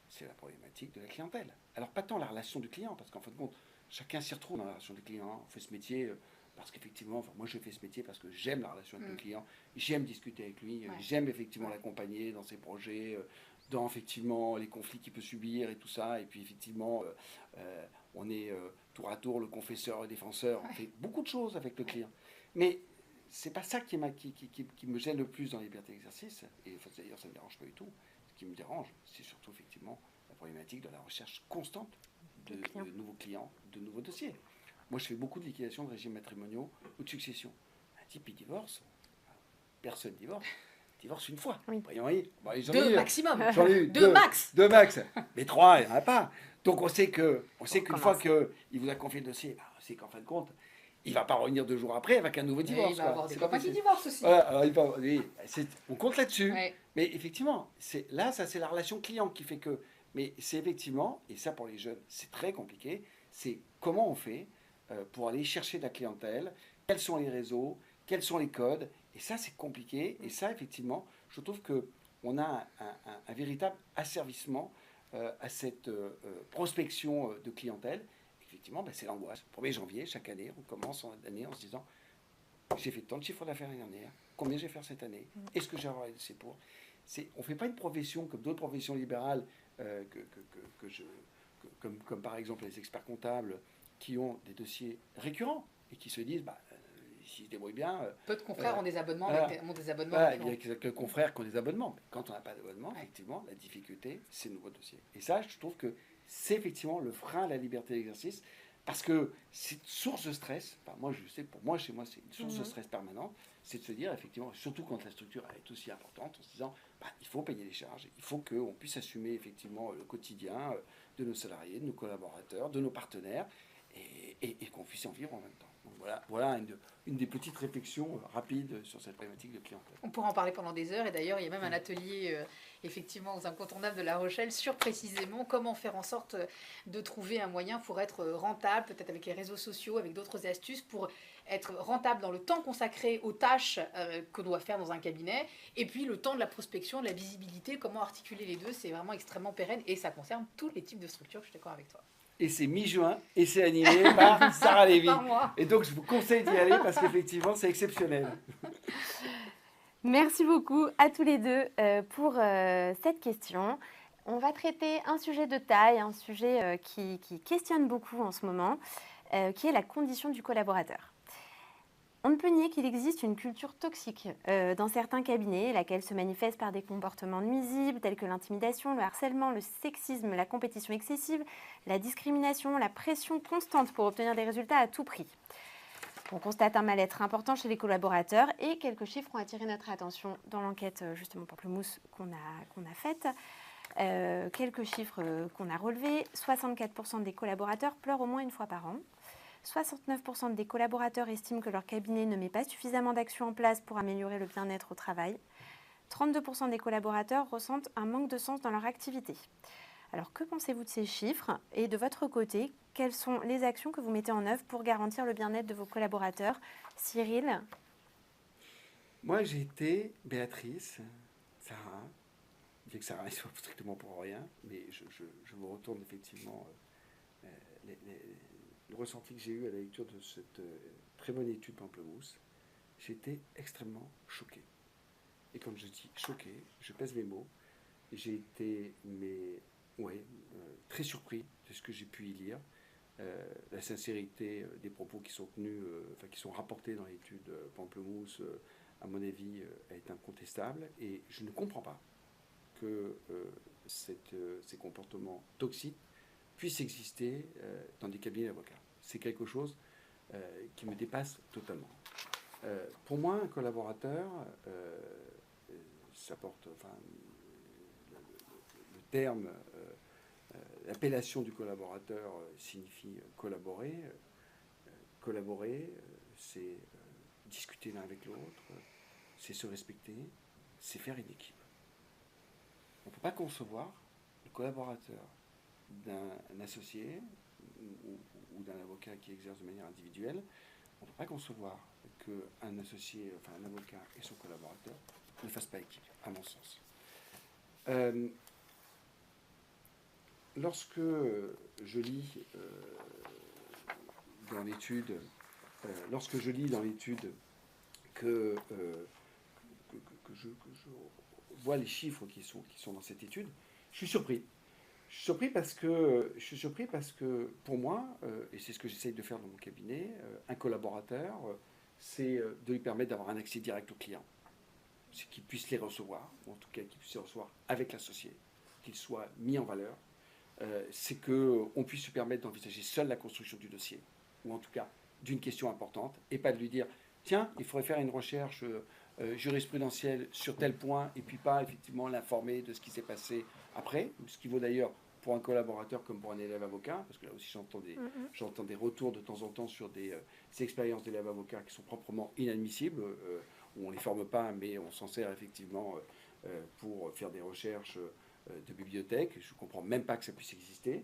[SPEAKER 4] c'est la problématique de la clientèle. Alors pas tant la relation du client, parce qu'en fin de compte, chacun s'y retrouve dans la relation du client. On fait ce métier parce qu'effectivement, moi je fais ce métier parce que j'aime la relation avec le client, j'aime discuter avec lui, j'aime effectivement l'accompagner dans ses projets, dans effectivement les conflits qu'il peut subir et tout ça. Et puis effectivement, on est tour à tour le confesseur et défenseur. On fait beaucoup de choses avec le client. Mais c'est pas ça qui me gêne le plus dans la liberté d'exercice. Et enfin, d'ailleurs, ça ne me dérange pas du tout. Ce qui me dérange, c'est surtout effectivement la problématique de la recherche constante de nouveaux clients, de nouveaux dossiers. Moi, je fais beaucoup de liquidation de régimes matrimoniaux ou de succession. Un type, il divorce. Personne divorce. Divorce une fois.
[SPEAKER 1] Oui.
[SPEAKER 4] Bon,
[SPEAKER 2] Deux maximum.
[SPEAKER 4] J'en ai eu
[SPEAKER 2] deux max.
[SPEAKER 4] Deux max. Mais trois, il n'y en a pas. Donc, on sait qu'une fois qu'il vous a confié le dossier, on sait qu'en fin de compte, il ne va pas revenir 2 jours après avec un nouveau divorce.
[SPEAKER 2] Il va avoir des copains qui divorcent aussi.
[SPEAKER 4] Voilà, alors on compte là-dessus.
[SPEAKER 2] Ouais.
[SPEAKER 4] Mais effectivement, là, ça c'est la relation client qui fait que... Mais c'est effectivement, et ça pour les jeunes, c'est très compliqué, c'est comment on fait pour aller chercher de la clientèle, quels sont les réseaux, quels sont les codes, et ça c'est compliqué, et ça effectivement, je trouve qu'on a un véritable asservissement à cette prospection de clientèle. Effectivement, c'est l'angoisse. 1er janvier, chaque année, on commence l'année en se disant j'ai fait tant de chiffres d'affaires l'année dernière, combien je vais faire cette année, est-ce que j'ai avoir les dossiers pour. On ne fait pas une profession comme d'autres professions libérales, comme par exemple les experts comptables qui ont des dossiers récurrents et qui se disent s'ils se débrouillent bien.
[SPEAKER 2] Peu de confrères ont des abonnements.
[SPEAKER 4] Il y a quelques confrères qui ont des abonnements. Mais quand on n'a pas d'abonnement, effectivement, la difficulté, c'est le nouveau dossier. Et ça, je trouve que c'est effectivement le frein à la liberté d'exercice, parce que c'est une source de stress. Enfin, moi, je sais, pour moi, chez moi, c'est une source de stress permanente. C'est de se dire, effectivement, surtout quand la structure est aussi importante, en se disant, il faut payer les charges, il faut qu'on puisse assumer effectivement le quotidien de nos salariés, de nos collaborateurs, de nos partenaires, et qu'on puisse en vivre en même temps. Donc voilà une des petites réflexions rapides sur cette problématique de clientèle.
[SPEAKER 2] On pourra en parler pendant des heures, et d'ailleurs il y a même un atelier effectivement aux incontournables de La Rochelle sur précisément comment faire en sorte de trouver un moyen pour être rentable, peut-être avec les réseaux sociaux, avec d'autres astuces, pour être rentable dans le temps consacré aux tâches que doit faire dans un cabinet, et puis le temps de la prospection, de la visibilité, comment articuler les deux. C'est vraiment extrêmement pérenne, et ça concerne tous les types de structures. Je suis d'accord avec toi.
[SPEAKER 4] Et c'est mi-juin, et c'est animé par Sarah Lévy.
[SPEAKER 2] Par moi.
[SPEAKER 4] Et donc, je vous conseille d'y aller parce qu'effectivement, c'est exceptionnel.
[SPEAKER 1] Merci beaucoup à tous les deux pour cette question. On va traiter un sujet de taille, un sujet qui questionne beaucoup en ce moment, qui est la condition du collaborateur. On ne peut nier qu'il existe une culture toxique dans certains cabinets, laquelle se manifeste par des comportements nuisibles tels que l'intimidation, le harcèlement, le sexisme, la compétition excessive, la discrimination, la pression constante pour obtenir des résultats à tout prix. On constate un mal-être important chez les collaborateurs et quelques chiffres ont attiré notre attention dans l'enquête justement Pamplemousse qu'on a faite. Quelques chiffres qu'on a relevés. 64% des collaborateurs pleurent au moins une fois par an. 69% des collaborateurs estiment que leur cabinet ne met pas suffisamment d'actions en place pour améliorer le bien-être au travail. 32% des collaborateurs ressentent un manque de sens dans leur activité. Alors, que pensez-vous de ces chiffres? Et de votre côté, quelles sont les actions que vous mettez en œuvre pour garantir le bien-être de vos collaborateurs? Cyril?
[SPEAKER 4] Moi, j'ai été Béatrice, Sarah. Bien que Sarah ne soit strictement pour rien, mais je vous retourne effectivement le ressenti que j'ai eu à la lecture de cette très bonne étude Pamplemousse. J'ai été extrêmement choqué. Et quand je dis choqué, je pèse mes mots. J'ai été très surpris de ce que j'ai pu y lire. La sincérité des propos qui sont tenus, qui sont rapportés dans l'étude Pamplemousse, à mon avis, est incontestable. Et je ne comprends pas que ces comportements toxiques puissent exister dans des cabinets d'avocats. C'est quelque chose qui me dépasse totalement. Pour moi, un collaborateur, ça porte, le terme, l'appellation du collaborateur signifie collaborer. Collaborer, c'est discuter l'un avec l'autre, c'est se respecter, c'est faire une équipe. On ne peut pas concevoir le collaborateur d'un associé ou d'un avocat qui exerce de manière individuelle. On ne peut pas concevoir qu'un associé, enfin un avocat et son collaborateur ne fassent pas équipe, à mon sens. Lorsque je lis dans l'étude, que je vois les chiffres qui sont dans cette étude, je suis surpris. Je suis surpris parce que pour moi, et c'est ce que j'essaye de faire dans mon cabinet, un collaborateur, c'est de lui permettre d'avoir un accès direct aux clients. C'est qu'il puisse les recevoir, ou en tout cas qu'il puisse les recevoir avec l'associé, qu'il soit mis en valeur. C'est qu'on puisse se permettre d'envisager seul la construction du dossier, ou en tout cas d'une question importante, et pas de lui dire tiens, il faudrait faire une recherche jurisprudentielle sur tel point, et puis pas effectivement l'informer de ce qui s'est passé après, ce qui vaut d'ailleurs pour un collaborateur comme pour un élève avocat, parce que là aussi j'entends des retours de temps en temps sur des expériences d'élèves avocats qui sont proprement inadmissibles, où on ne les forme pas, mais on s'en sert effectivement pour faire des recherches de bibliothèque. Je ne comprends même pas que ça puisse exister.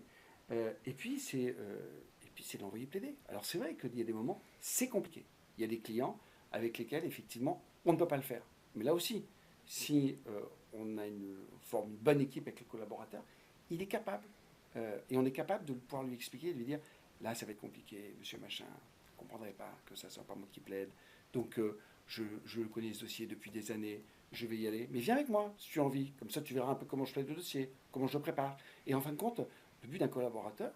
[SPEAKER 4] Et puis c'est de l'envoyer plaider. Alors c'est vrai qu'il y a des moments, c'est compliqué. Il y a des clients avec lesquels, effectivement, on ne peut pas le faire. Mais là aussi, si on a une bonne équipe avec le collaborateur, il est capable. Et on est capable de pouvoir lui expliquer, de lui dire, là, ça va être compliqué, monsieur machin, je ne comprendrai pas que ça ne soit pas moi qui plaide. Donc, je connais ce dossier depuis des années, je vais y aller. Mais viens avec moi, si tu as envie. Comme ça, tu verras un peu comment je plaide le dossier, comment je le prépare. Et en fin de compte, le but d'un collaborateur,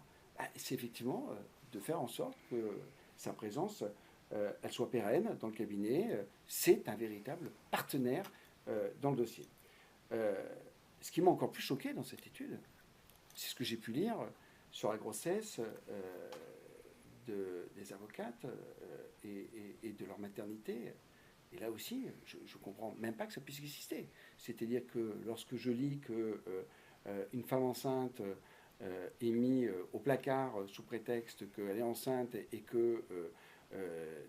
[SPEAKER 4] c'est effectivement de faire en sorte que sa présence, elle soit pérenne dans le cabinet. C'est un véritable partenaire dans le dossier. Ce qui m'a encore plus choqué dans cette étude, c'est ce que j'ai pu lire sur la grossesse des avocates et de leur maternité. Et là aussi, je ne comprends même pas que ça puisse exister. C'est-à-dire que lorsque je lis qu'une femme enceinte est mise au placard sous prétexte qu'elle est enceinte et que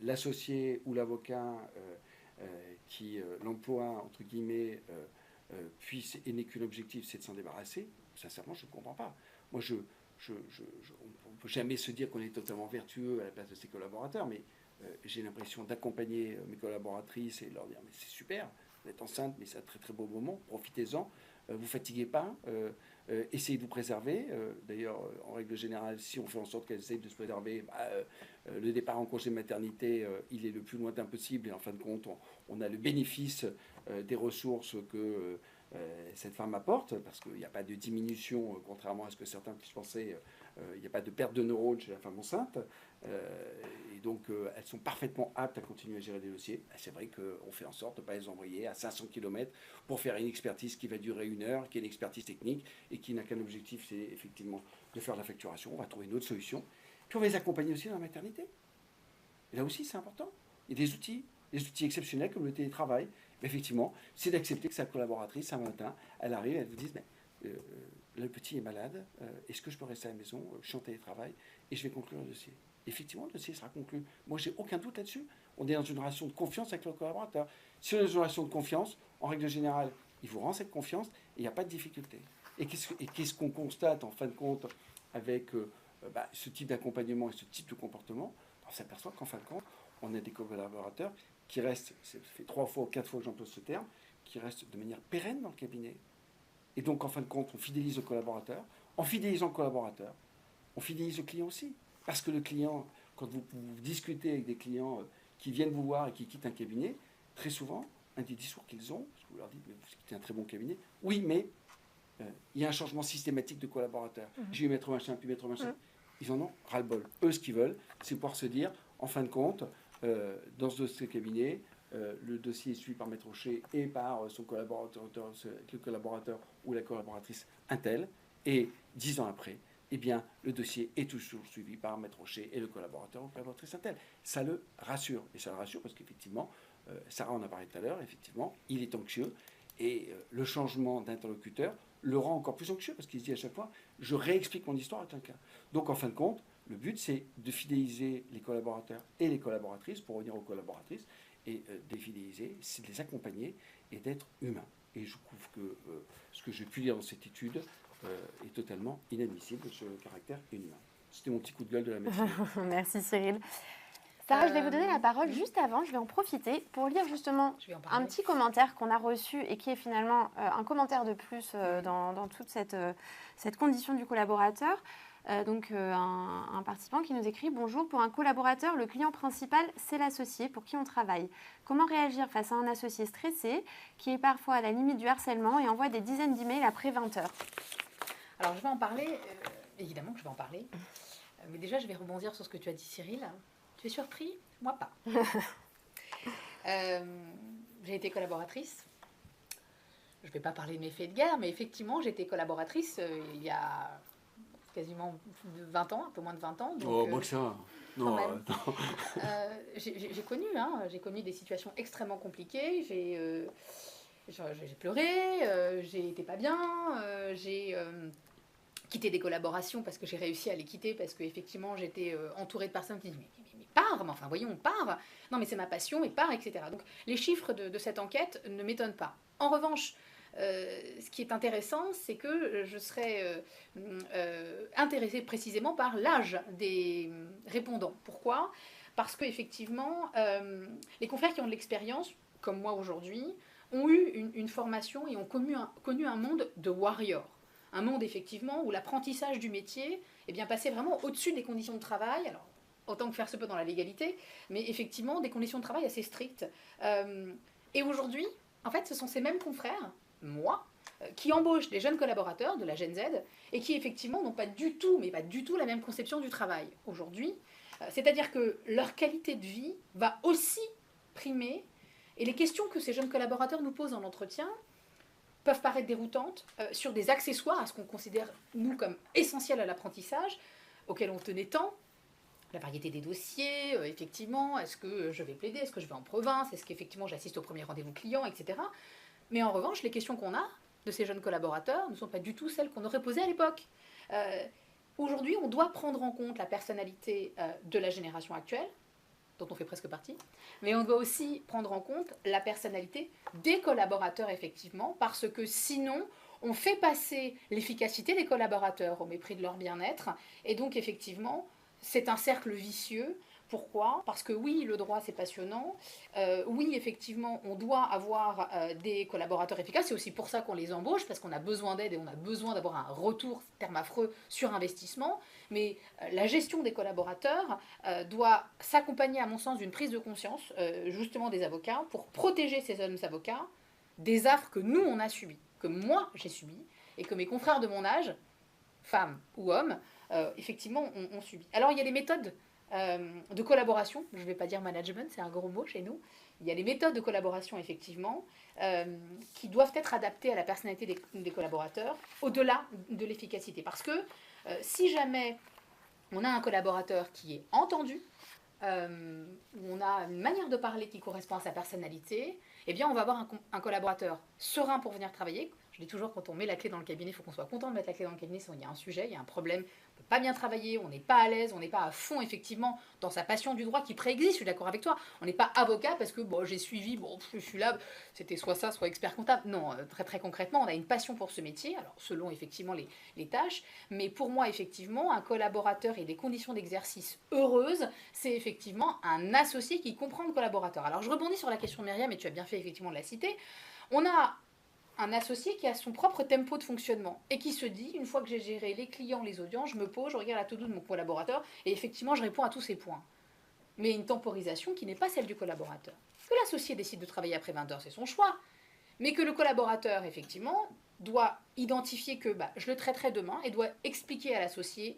[SPEAKER 4] l'associé ou l'avocat qui l'emploie, entre guillemets, puisse et n'est qu'un objectif, c'est de s'en débarrasser, sincèrement, je ne comprends pas. Moi, on ne peut jamais se dire qu'on est totalement vertueux à la place de ses collaborateurs, mais j'ai l'impression d'accompagner mes collaboratrices et leur dire mais c'est super, vous êtes enceinte, mais c'est un très très beau moment, profitez-en, vous fatiguez pas, essayez de vous préserver. D'ailleurs, en règle générale, si on fait en sorte qu'elles essayent de se préserver, le départ en congé de maternité, il est le plus lointain possible, et en fin de compte, on a le bénéfice des ressources que cette femme apporte, parce qu'il n'y a pas de diminution, contrairement à ce que certains puissent penser, il n'y a pas de perte de neurones chez la femme enceinte, et donc elles sont parfaitement aptes à continuer à gérer des dossiers. C'est vrai qu'on fait en sorte de ne pas les envoyer à 500 km pour faire une expertise qui va durer 1 heure, qui est une expertise technique, et qui n'a qu'un objectif, c'est effectivement de faire la facturation. On va trouver une autre solution. Puis on va les accompagner aussi dans la maternité. Et là aussi, c'est important. Il y a des outils exceptionnels comme le télétravail. Mais effectivement, c'est d'accepter que sa collaboratrice, un matin, elle arrive, elle vous dit le petit est malade, est-ce que je peux rester à la maison, je suis en télétravail, et je vais conclure le dossier. Effectivement, le dossier sera conclu. Moi, j'ai aucun doute là-dessus. On est dans une relation de confiance avec le collaborateur. Si on est dans une relation de confiance, en règle générale, il vous rend cette confiance et il n'y a pas de difficulté. Et qu'est-ce qu'on constate, en fin de compte, avec ce type d'accompagnement et ce type de comportement? On s'aperçoit qu'en fin de compte, on a des collaborateurs qui restent, ça fait 3 fois ou 4 fois que j'emploie ce terme, qui restent de manière pérenne dans le cabinet. Et donc, en fin de compte, on fidélise le collaborateur. En fidélisant le collaborateur, on fidélise le client aussi. Parce que le client, quand vous discutez avec des clients qui viennent vous voir et qui quittent un cabinet, très souvent, un des discours qu'ils ont, parce que vous leur dites, mais vous quittez un très bon cabinet, oui, mais il y a un changement systématique de collaborateur. J'ai eu maître machin, puis maître machin. Ils en ont ras-le-bol. Eux, ce qu'ils veulent, c'est pouvoir se dire, en fin de compte, dans ce cabinet, le dossier est suivi par maître Rocher et par son collaborateur, le collaborateur ou la collaboratrice Intel, et 10 ans après, eh bien, le dossier est toujours suivi par maître Rocher et le collaborateur ou la collaboratrice Intel. Ça le rassure. Et ça le rassure parce qu'effectivement, Sarah en a parlé tout à l'heure, effectivement, il est anxieux, et le changement d'interlocuteur le rend encore plus anxieux parce qu'il se dit à chaque fois, je réexplique mon histoire à quelqu'un. Donc, en fin de compte, le but, c'est de fidéliser les collaborateurs et les collaboratrices, pour revenir aux collaboratrices, et de les fidéliser, c'est de les accompagner et d'être humain. Et je trouve que ce que j'ai pu lire dans cette étude est totalement inadmissible sur le caractère inhumain. C'était mon petit coup de gueule de la matinée.
[SPEAKER 1] Merci Cyril. Sarah, je vais vous donner la parole juste avant. Je vais en profiter pour lire justement un petit commentaire qu'on a reçu et qui est finalement un commentaire de plus dans toute cette condition du collaborateur. Un participant qui nous écrit « Bonjour, pour un collaborateur, le client principal, c'est l'associé pour qui on travaille. Comment réagir face à un associé stressé qui est parfois à la limite du harcèlement et envoie des dizaines d'emails après 20 heures ?»
[SPEAKER 2] Alors, je vais en parler. Évidemment que je vais en parler. Mais déjà, je vais rebondir sur ce que tu as dit, Cyril. Tu es surpris? Moi, pas. J'ai été collaboratrice. Je ne vais pas parler de mes faits de guerre, mais effectivement, j'ai été collaboratrice il y a quasiment 20 ans, un peu moins de 20 ans. Donc,
[SPEAKER 4] moins que ça. Non, non.
[SPEAKER 2] J'ai connu des situations extrêmement compliquées. J'ai pleuré, j'ai été pas bien, j'ai quitté des collaborations parce que j'ai réussi à les quitter parce qu'effectivement j'étais entourée de personnes qui disaient mais pars, mais enfin voyons, pars, non mais c'est ma passion, mais pars, etc. Donc les chiffres de cette enquête ne m'étonnent pas. En revanche, ce qui est intéressant, c'est que je serais intéressée précisément par l'âge des répondants. Pourquoi ? Parce qu'effectivement, les confrères qui ont de l'expérience, comme moi aujourd'hui, ont eu une formation et ont connu un monde de warriors. Un monde, effectivement, où l'apprentissage du métier passait vraiment au-dessus des conditions de travail, alors autant que faire se peut dans la légalité, mais effectivement des conditions de travail assez strictes. Et aujourd'hui, en fait, ce sont ces mêmes confrères, moi, qui embauchent des jeunes collaborateurs de la Gen Z et qui, effectivement, n'ont pas du tout la même conception du travail aujourd'hui. C'est-à-dire que leur qualité de vie va aussi primer. Et les questions que ces jeunes collaborateurs nous posent en entretien peuvent paraître déroutantes sur des accessoires à ce qu'on considère, nous, comme essentiels à l'apprentissage, auxquels on tenait tant. La variété des dossiers, effectivement, est-ce que je vais plaider, est-ce que je vais en province, est-ce qu'effectivement j'assiste au premier rendez-vous client, etc. Mais en revanche, les questions qu'on a de ces jeunes collaborateurs ne sont pas du tout celles qu'on aurait posées à l'époque. Aujourd'hui, on doit prendre en compte la personnalité de la génération actuelle, dont on fait presque partie, mais on doit aussi prendre en compte la personnalité des collaborateurs, effectivement, parce que sinon, on fait passer l'efficacité des collaborateurs au mépris de leur bien-être, et donc, effectivement, c'est un cercle vicieux. Pourquoi ? Parce que oui, le droit, c'est passionnant. Oui, effectivement, on doit avoir des collaborateurs efficaces. C'est aussi pour ça qu'on les embauche, parce qu'on a besoin d'aide et on a besoin d'avoir un retour, terme affreux, sur investissement. Mais la gestion des collaborateurs doit s'accompagner, à mon sens, d'une prise de conscience, justement des avocats, pour protéger ces jeunes avocats des affres que nous, on a subies, que moi, j'ai subies, et que mes confrères de mon âge, femmes ou hommes, effectivement, ont subi. Alors, il y a les méthodes de collaboration, je ne vais pas dire management, c'est un gros mot chez nous. Il y a les méthodes de collaboration, effectivement, qui doivent être adaptées à la personnalité des collaborateurs, au-delà de l'efficacité. Parce que si jamais on a un collaborateur qui est entendu, où on a une manière de parler qui correspond à sa personnalité, eh bien, on va avoir un collaborateur serein pour venir travailler. Je dis toujours, quand on met la clé dans le cabinet, il faut qu'on soit content de mettre la clé dans le cabinet, sinon il y a un sujet, il y a un problème, on ne peut pas bien travailler, on n'est pas à l'aise, on n'est pas à fond, effectivement, dans sa passion du droit qui préexiste, je suis d'accord avec toi. On n'est pas avocat parce que bon, j'ai suivi, je suis là, c'était soit ça, soit expert comptable. Non, très très concrètement, on a une passion pour ce métier, alors selon effectivement les tâches, mais pour moi, effectivement, un collaborateur et des conditions d'exercice heureuses, c'est effectivement un associé qui comprend le collaborateur. Alors je rebondis sur la question de Myriam, et tu as bien fait effectivement de la citer. On a un associé qui a son propre tempo de fonctionnement et qui se dit, une fois que j'ai géré les clients, les audiences, je me pose, je regarde la to-do de mon collaborateur et effectivement, je réponds à tous ces points. Mais une temporisation qui n'est pas celle du collaborateur. Que l'associé décide de travailler après 20 heures, c'est son choix. Mais que le collaborateur, effectivement, doit identifier que je le traiterai demain et doit expliquer à l'associé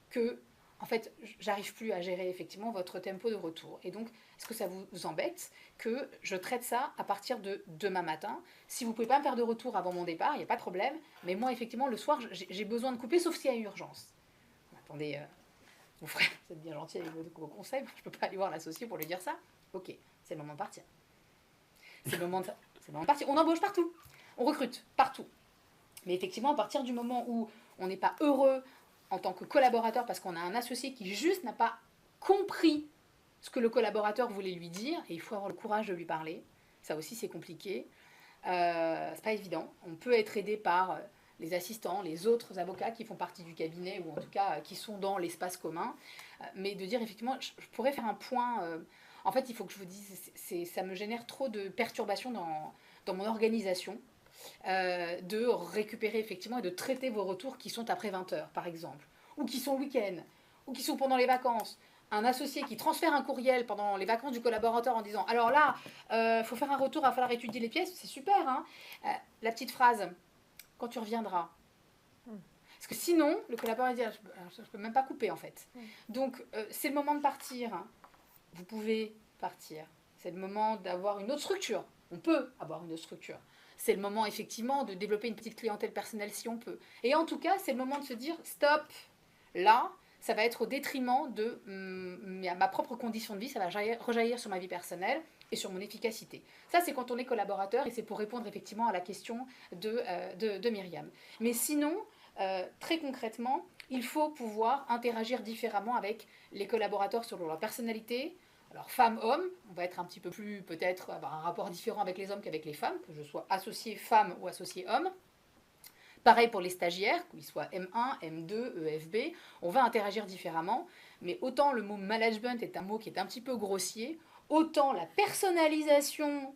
[SPEAKER 2] que, en fait, j'arrive plus à gérer effectivement votre tempo de retour. Et donc, est-ce que ça vous embête que je traite ça à partir de demain matin? Si vous ne pouvez pas me faire de retour avant mon départ, il n'y a pas de problème. Mais moi, effectivement, le soir, j'ai besoin de couper, sauf s'il y a urgence. Attendez, mon frère, vous êtes bien gentil avec vos conseils. Je ne peux pas aller voir l'associé pour lui dire ça. Ok, c'est le moment de partir. C'est le moment de partir. On embauche partout. On recrute partout. Mais effectivement, à partir du moment où on n'est pas heureux en tant que collaborateur parce qu'on a un associé qui juste n'a pas compris ce que le collaborateur voulait lui dire, et il faut avoir le courage de lui parler. Ça aussi, c'est compliqué. C'est pas évident. On peut être aidé par les assistants, les autres avocats qui font partie du cabinet ou en tout cas qui sont dans l'espace commun, mais de dire effectivement, je pourrais faire un point. En fait, il faut que je vous dise, ça me génère trop de perturbations dans mon organisation, de récupérer effectivement et de traiter vos retours qui sont après 20h par exemple, ou qui sont le week-end, ou qui sont pendant les vacances. Un associé qui transfère un courriel pendant les vacances du collaborateur en disant « Alors là, faut faire un retour, il va falloir étudier les pièces », c'est super, hein. La petite phrase « Quand tu reviendras ». Parce que sinon, le collaborateur va dire « Je ne peux même pas couper en fait ». Donc, c'est le moment de partir. Vous pouvez partir. C'est le moment d'avoir une autre structure. On peut avoir une autre structure. C'est le moment effectivement de développer une petite clientèle personnelle si on peut. Et en tout cas, c'est le moment de se dire « Stop ». Là, ça va être au détriment de ma propre condition de vie, ça va rejaillir sur ma vie personnelle et sur mon efficacité. Ça, c'est quand on est collaborateur et c'est pour répondre effectivement à la question de Myriam. Mais sinon, très concrètement, il faut pouvoir interagir différemment avec les collaborateurs selon leur personnalité. Alors, femmes-hommes, on va être un petit peu plus, peut-être, avoir un rapport différent avec les hommes qu'avec les femmes, que je sois associé femme ou associé homme. Pareil pour les stagiaires, qu'ils soient M1, M2, EFB, on va interagir différemment, mais autant le mot management est un mot qui est un petit peu grossier, autant la personnalisation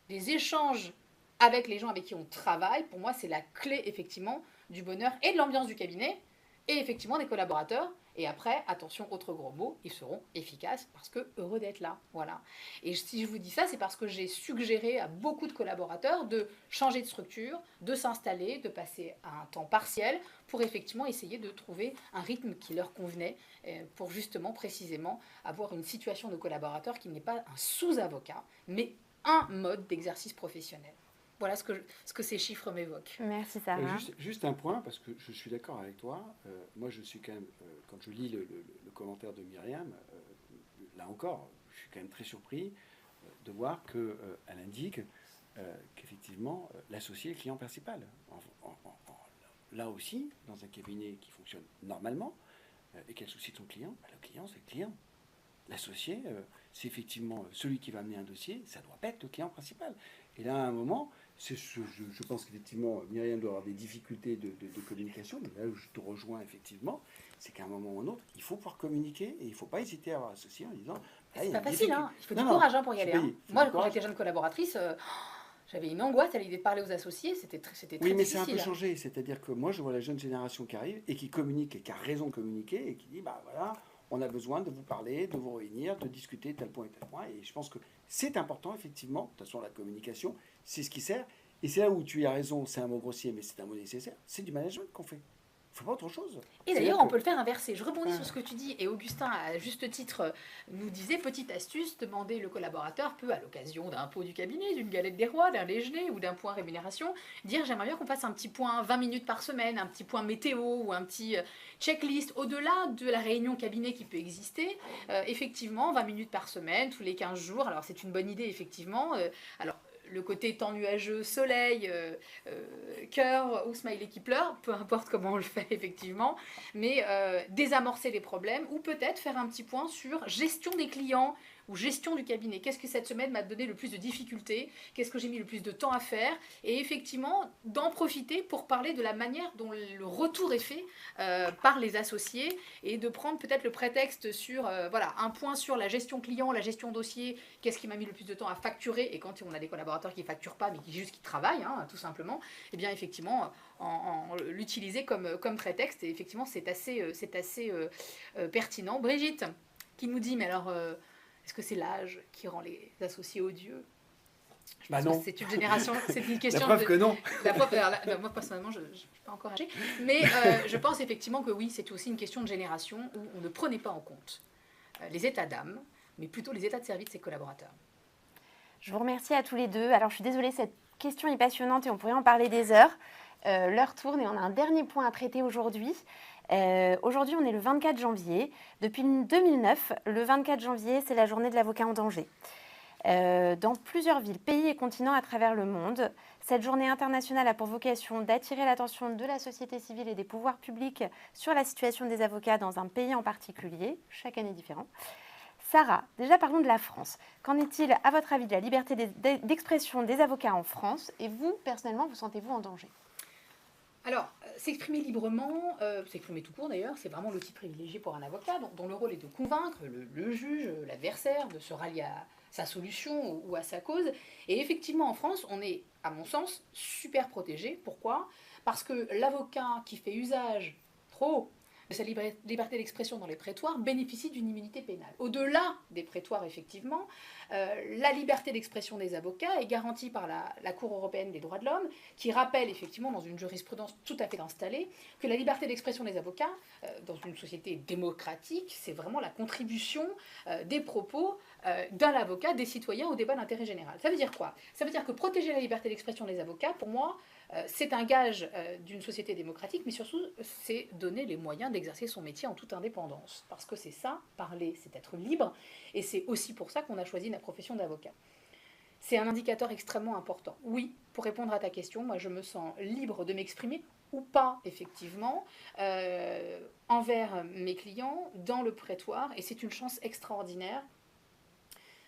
[SPEAKER 2] des échanges avec les gens avec qui on travaille, pour moi c'est la clé effectivement du bonheur et de l'ambiance du cabinet, et effectivement des collaborateurs. Et après, attention, autre gros mot, ils seront efficaces parce que heureux d'être là. Voilà. Et si je vous dis ça, c'est parce que j'ai suggéré à beaucoup de collaborateurs de changer de structure, de s'installer, de passer à un temps partiel pour effectivement essayer de trouver un rythme qui leur convenait pour justement, précisément, avoir une situation de collaborateur qui n'est pas un sous-avocat, mais un mode d'exercice professionnel. Voilà ce que ces chiffres m'évoquent.
[SPEAKER 1] Merci Sarah.
[SPEAKER 4] Juste un point, parce que je suis d'accord avec toi. Moi, je suis quand même, quand je lis le commentaire de Myriam, là encore, je suis quand même très surpris de voir qu'elle indique qu'effectivement, l'associé est le client principal. Là aussi, dans un cabinet qui fonctionne normalement, et quel souci de son client, le client, c'est le client. L'associé, c'est effectivement celui qui va amener un dossier, ça doit pas être le client principal. Et là, à un moment, je pense qu'effectivement, Myriam doit avoir des difficultés de communication, mais là où je te rejoins effectivement, c'est qu'à un moment ou un autre, il faut pouvoir communiquer et il ne faut pas hésiter à avoir associé en disant...
[SPEAKER 2] C'est pas facile, hein. Il faut du courage pour y aller. Moi, quand j'étais jeune collaboratrice, j'avais une angoisse à l'idée de parler aux associés, c'était très difficile.
[SPEAKER 4] Oui, mais c'est un peu changé, c'est-à-dire que moi, je vois la jeune génération qui arrive et qui communique et qui a raison de communiquer et qui dit, bah voilà... On a besoin de vous parler, de vous réunir, de discuter tel point et tel point. Et je pense que c'est important, effectivement. De toute façon, la communication, c'est ce qui sert. Et c'est là où tu as raison, c'est un mot grossier, mais c'est un mot nécessaire. C'est du management qu'on fait. Il ne faut pas autre chose.
[SPEAKER 2] Et d'ailleurs, on peut le faire inverser. Je rebondis sur ce que tu dis. Et Augustin, à juste titre, nous disait, petite astuce, demander le collaborateur peut, à l'occasion d'un pot du cabinet, d'une galette des rois, d'un déjeuner ou d'un point rémunération, dire j'aimerais bien qu'on fasse un petit point 20 minutes par semaine, un petit point météo ou un petit checklist. Au-delà de la réunion cabinet qui peut exister, effectivement, 20 minutes par semaine, tous les 15 jours. Alors, c'est une bonne idée, effectivement. Le côté temps nuageux, soleil, cœur ou smiley qui pleure, peu importe comment on le fait effectivement, mais désamorcer les problèmes ou peut-être faire un petit point sur gestion des clients ou gestion du cabinet. Qu'est-ce que cette semaine m'a donné le plus de difficultés? Qu'est-ce que j'ai mis le plus de temps à faire? Et effectivement, d'en profiter pour parler de la manière dont le retour est fait par les associés et de prendre peut-être le prétexte sur un point sur la gestion client, la gestion dossier, qu'est-ce qui m'a mis le plus de temps à facturer, et quand on a des collaborateurs qui ne facturent pas mais qui travaillent, tout simplement, et bien effectivement en l'utiliser comme prétexte. Et effectivement c'est assez pertinent. Brigitte qui nous dit, mais alors est-ce que c'est l'âge qui rend les associés odieux?
[SPEAKER 4] Non.
[SPEAKER 2] C'est une génération, c'est une question.
[SPEAKER 4] La preuve que non.
[SPEAKER 2] Moi personnellement, je ne suis pas encore âgée, mais je pense effectivement que oui, c'est aussi une question de génération où on ne prenait pas en compte les états d'âme, mais plutôt les états de service de ses collaborateurs.
[SPEAKER 1] Je vous remercie à tous les deux. Alors je suis désolée, cette question est passionnante et on pourrait en parler des heures. L'heure tourne et on a un dernier point à traiter aujourd'hui. Aujourd'hui, on est le 24 janvier. Depuis 2009, le 24 janvier, c'est la journée de l'avocat en danger. Dans plusieurs villes, pays et continents à travers le monde, cette journée internationale a pour vocation d'attirer l'attention de la société civile et des pouvoirs publics sur la situation des avocats dans un pays en particulier. Chaque année différent. Sarah, déjà parlons de la France. Qu'en est-il, à votre avis, de la liberté d'expression des avocats en France? Et vous, personnellement, vous sentez-vous en danger?
[SPEAKER 2] Alors, s'exprimer librement, s'exprimer tout court d'ailleurs, c'est vraiment l'outil privilégié pour un avocat dont le rôle est de convaincre le juge, l'adversaire, de se rallier à sa solution ou à sa cause. Et effectivement, en France, on est, à mon sens, super protégé. Pourquoi ? Parce que l'avocat qui fait usage trop de sa liberté d'expression dans les prétoires bénéficie d'une immunité pénale. Au-delà des prétoires, effectivement, la liberté d'expression des avocats est garantie par la Cour européenne des droits de l'homme, qui rappelle effectivement dans une jurisprudence tout à fait installée que la liberté d'expression des avocats, dans une société démocratique, c'est vraiment la contribution des propos d'un avocat, des citoyens au débat d'intérêt général. Ça veut dire quoi ? Ça veut dire que protéger la liberté d'expression des avocats, pour moi, c'est un gage d'une société démocratique, mais surtout, c'est donner les moyens d'exercer son métier en toute indépendance. Parce que c'est ça, parler, c'est être libre, et c'est aussi pour ça qu'on a choisi la profession d'avocat. C'est un indicateur extrêmement important. Oui, pour répondre à ta question, moi je me sens libre de m'exprimer ou pas, effectivement, envers mes clients dans le prétoire, et c'est une chance extraordinaire.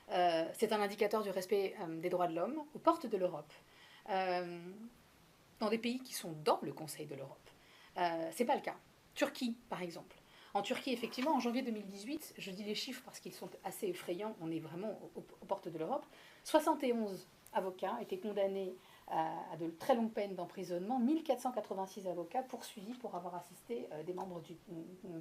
[SPEAKER 2] C'est un indicateur du respect des droits de l'homme aux portes de l'Europe. Dans des pays qui sont dans le Conseil de l'Europe. C'est pas le cas. Turquie, par exemple. En Turquie, effectivement, en janvier 2018, je dis les chiffres parce qu'ils sont assez effrayants, on est vraiment aux portes de l'Europe, 71 avocats étaient condamnés à de très longues peines d'emprisonnement, 1486 avocats poursuivis pour avoir assisté des membres du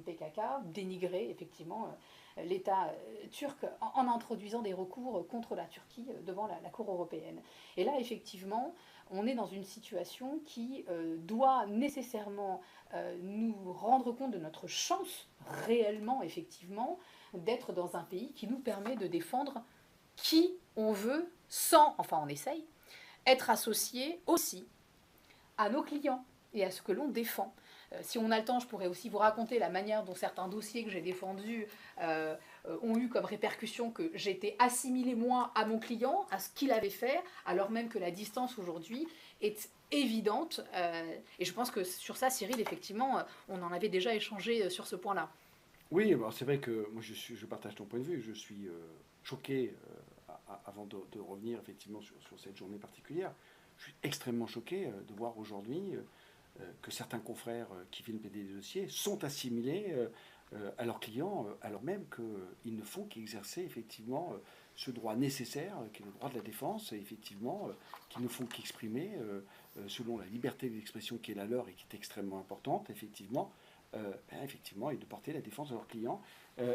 [SPEAKER 2] PKK, dénigré effectivement l'État turc en introduisant des recours contre la Turquie devant la Cour européenne. Et là, effectivement, on est dans une situation qui doit nécessairement nous rendre compte de notre chance réellement, effectivement, d'être dans un pays qui nous permet de défendre qui on veut sans, enfin on essaye, être associé aussi à nos clients et à ce que l'on défend. Si on a le temps, je pourrais aussi vous raconter la manière dont certains dossiers que j'ai défendus ont eu comme répercussion que j'étais assimilée, moi, à mon client, à ce qu'il avait fait, alors même que la distance aujourd'hui est évidente. Et je pense que sur ça, Cyril, effectivement, on en avait déjà échangé sur ce point-là.
[SPEAKER 4] Oui, alors c'est vrai que moi je partage ton point de vue. Je suis choqué, avant de revenir effectivement sur cette journée particulière, je suis extrêmement choqué de voir aujourd'hui que certains confrères qui viennent plaider des dossiers sont assimilés à leurs clients, alors même qu'ils ne font qu'exercer effectivement ce droit nécessaire, qui est le droit de la défense, et effectivement, qu'ils ne font qu'exprimer, selon la liberté d'expression qui est la leur et qui est extrêmement importante, effectivement, effectivement, et de porter la défense de leurs clients,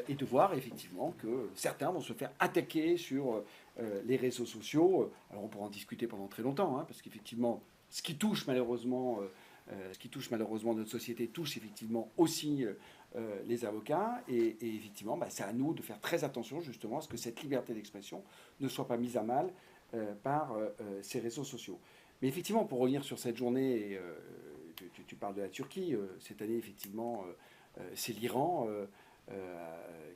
[SPEAKER 4] et de voir effectivement que certains vont se faire attaquer sur les réseaux sociaux. Alors on pourra en discuter pendant très longtemps, hein, parce qu'effectivement, ce qui touche malheureusement notre société touche effectivement aussi les avocats, et effectivement, c'est à nous de faire très attention justement à ce que cette liberté d'expression ne soit pas mise à mal par ces réseaux sociaux. Mais effectivement, pour revenir sur cette journée, tu parles de la Turquie, cette année effectivement, c'est l'Iran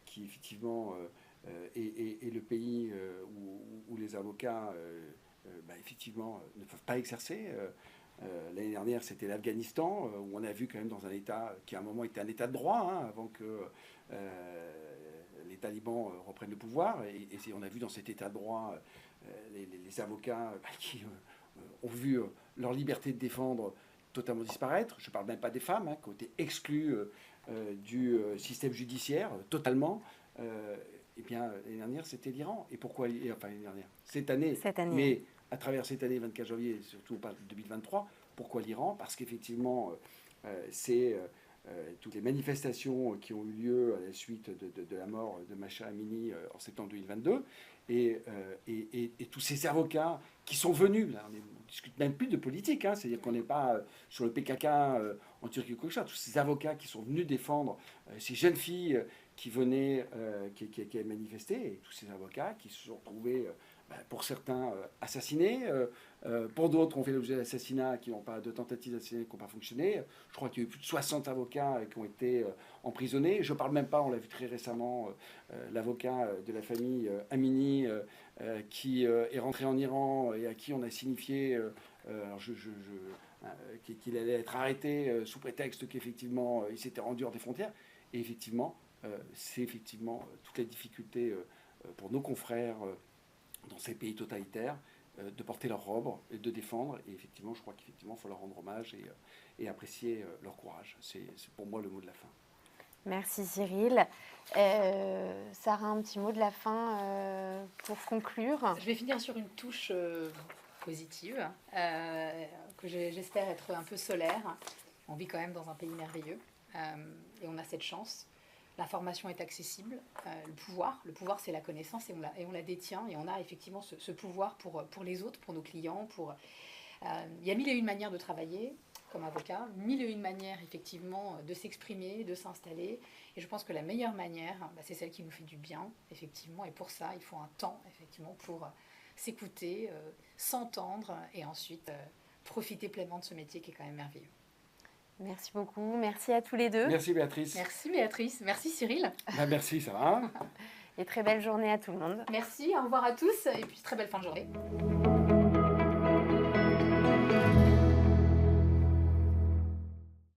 [SPEAKER 4] qui effectivement est le pays où les avocats effectivement ne peuvent pas exercer. L'année dernière, c'était l'Afghanistan, où on a vu quand même dans un État qui à un moment était un État de droit, hein, avant que les talibans reprennent le pouvoir. Et on a vu dans cet État de droit les avocats qui ont vu leur liberté de défendre totalement disparaître. Je ne parle même pas des femmes, hein, qui ont été exclues du système judiciaire totalement. Eh bien, l'année dernière, c'était l'Iran. Et pourquoi, enfin l'année dernière, cette année. Mais à travers cette année, 24 janvier, surtout on parle de 2023, pourquoi l'Iran ? Parce qu'effectivement, c'est toutes les manifestations qui ont eu lieu à la suite de la mort de Mahsa Amini en septembre 2022, et tous ces avocats qui sont venus, là, on ne discute même plus de politique, hein, c'est-à-dire qu'on n'est pas sur le PKK en Turquie ou quelque chose, tous ces avocats qui sont venus défendre ces jeunes filles qui venaient, qui avaient manifesté, et tous ces avocats qui se sont retrouvés, pour certains, assassinés, pour d'autres ont fait l'objet d'assassinats qui n'ont pas, de tentatives d'assassinat qui n'ont pas fonctionné. Je crois qu'il y a eu plus de 60 avocats qui ont été emprisonnés. Je ne parle même pas, on l'a vu très récemment, l'avocat de la famille Amini qui est rentré en Iran et à qui on a signifié qu'il allait être arrêté sous prétexte qu'effectivement il s'était rendu hors des frontières. Et effectivement, c'est effectivement toute la difficulté pour nos confrères dans ces pays totalitaires, de porter leur robe et de défendre. Et effectivement, je crois qu'effectivement, il faut leur rendre hommage et apprécier leur courage. C'est pour moi le mot de la fin.
[SPEAKER 1] Merci Cyril. Sarah, un petit mot de la fin pour conclure.
[SPEAKER 2] Je vais finir sur une touche positive, que j'espère être un peu solaire. On vit quand même dans un pays merveilleux et on a cette chance. L'information est accessible. Le pouvoir c'est la connaissance et on la détient. Et on a effectivement ce pouvoir pour les autres, pour nos clients. Il y a mille et une manières de travailler comme avocat, mille et une manières effectivement de s'exprimer, de s'installer. Et je pense que la meilleure manière, c'est celle qui nous fait du bien, effectivement. Et pour ça, il faut un temps, effectivement, pour s'écouter, s'entendre et ensuite profiter pleinement de ce métier qui est quand même merveilleux.
[SPEAKER 1] Merci beaucoup. Merci à tous les deux.
[SPEAKER 4] Merci Béatrice.
[SPEAKER 2] Merci Béatrice. Merci Cyril.
[SPEAKER 4] Merci Sarah.
[SPEAKER 1] Et très belle journée à tout le monde.
[SPEAKER 2] Merci, au revoir à tous et puis très belle fin de journée.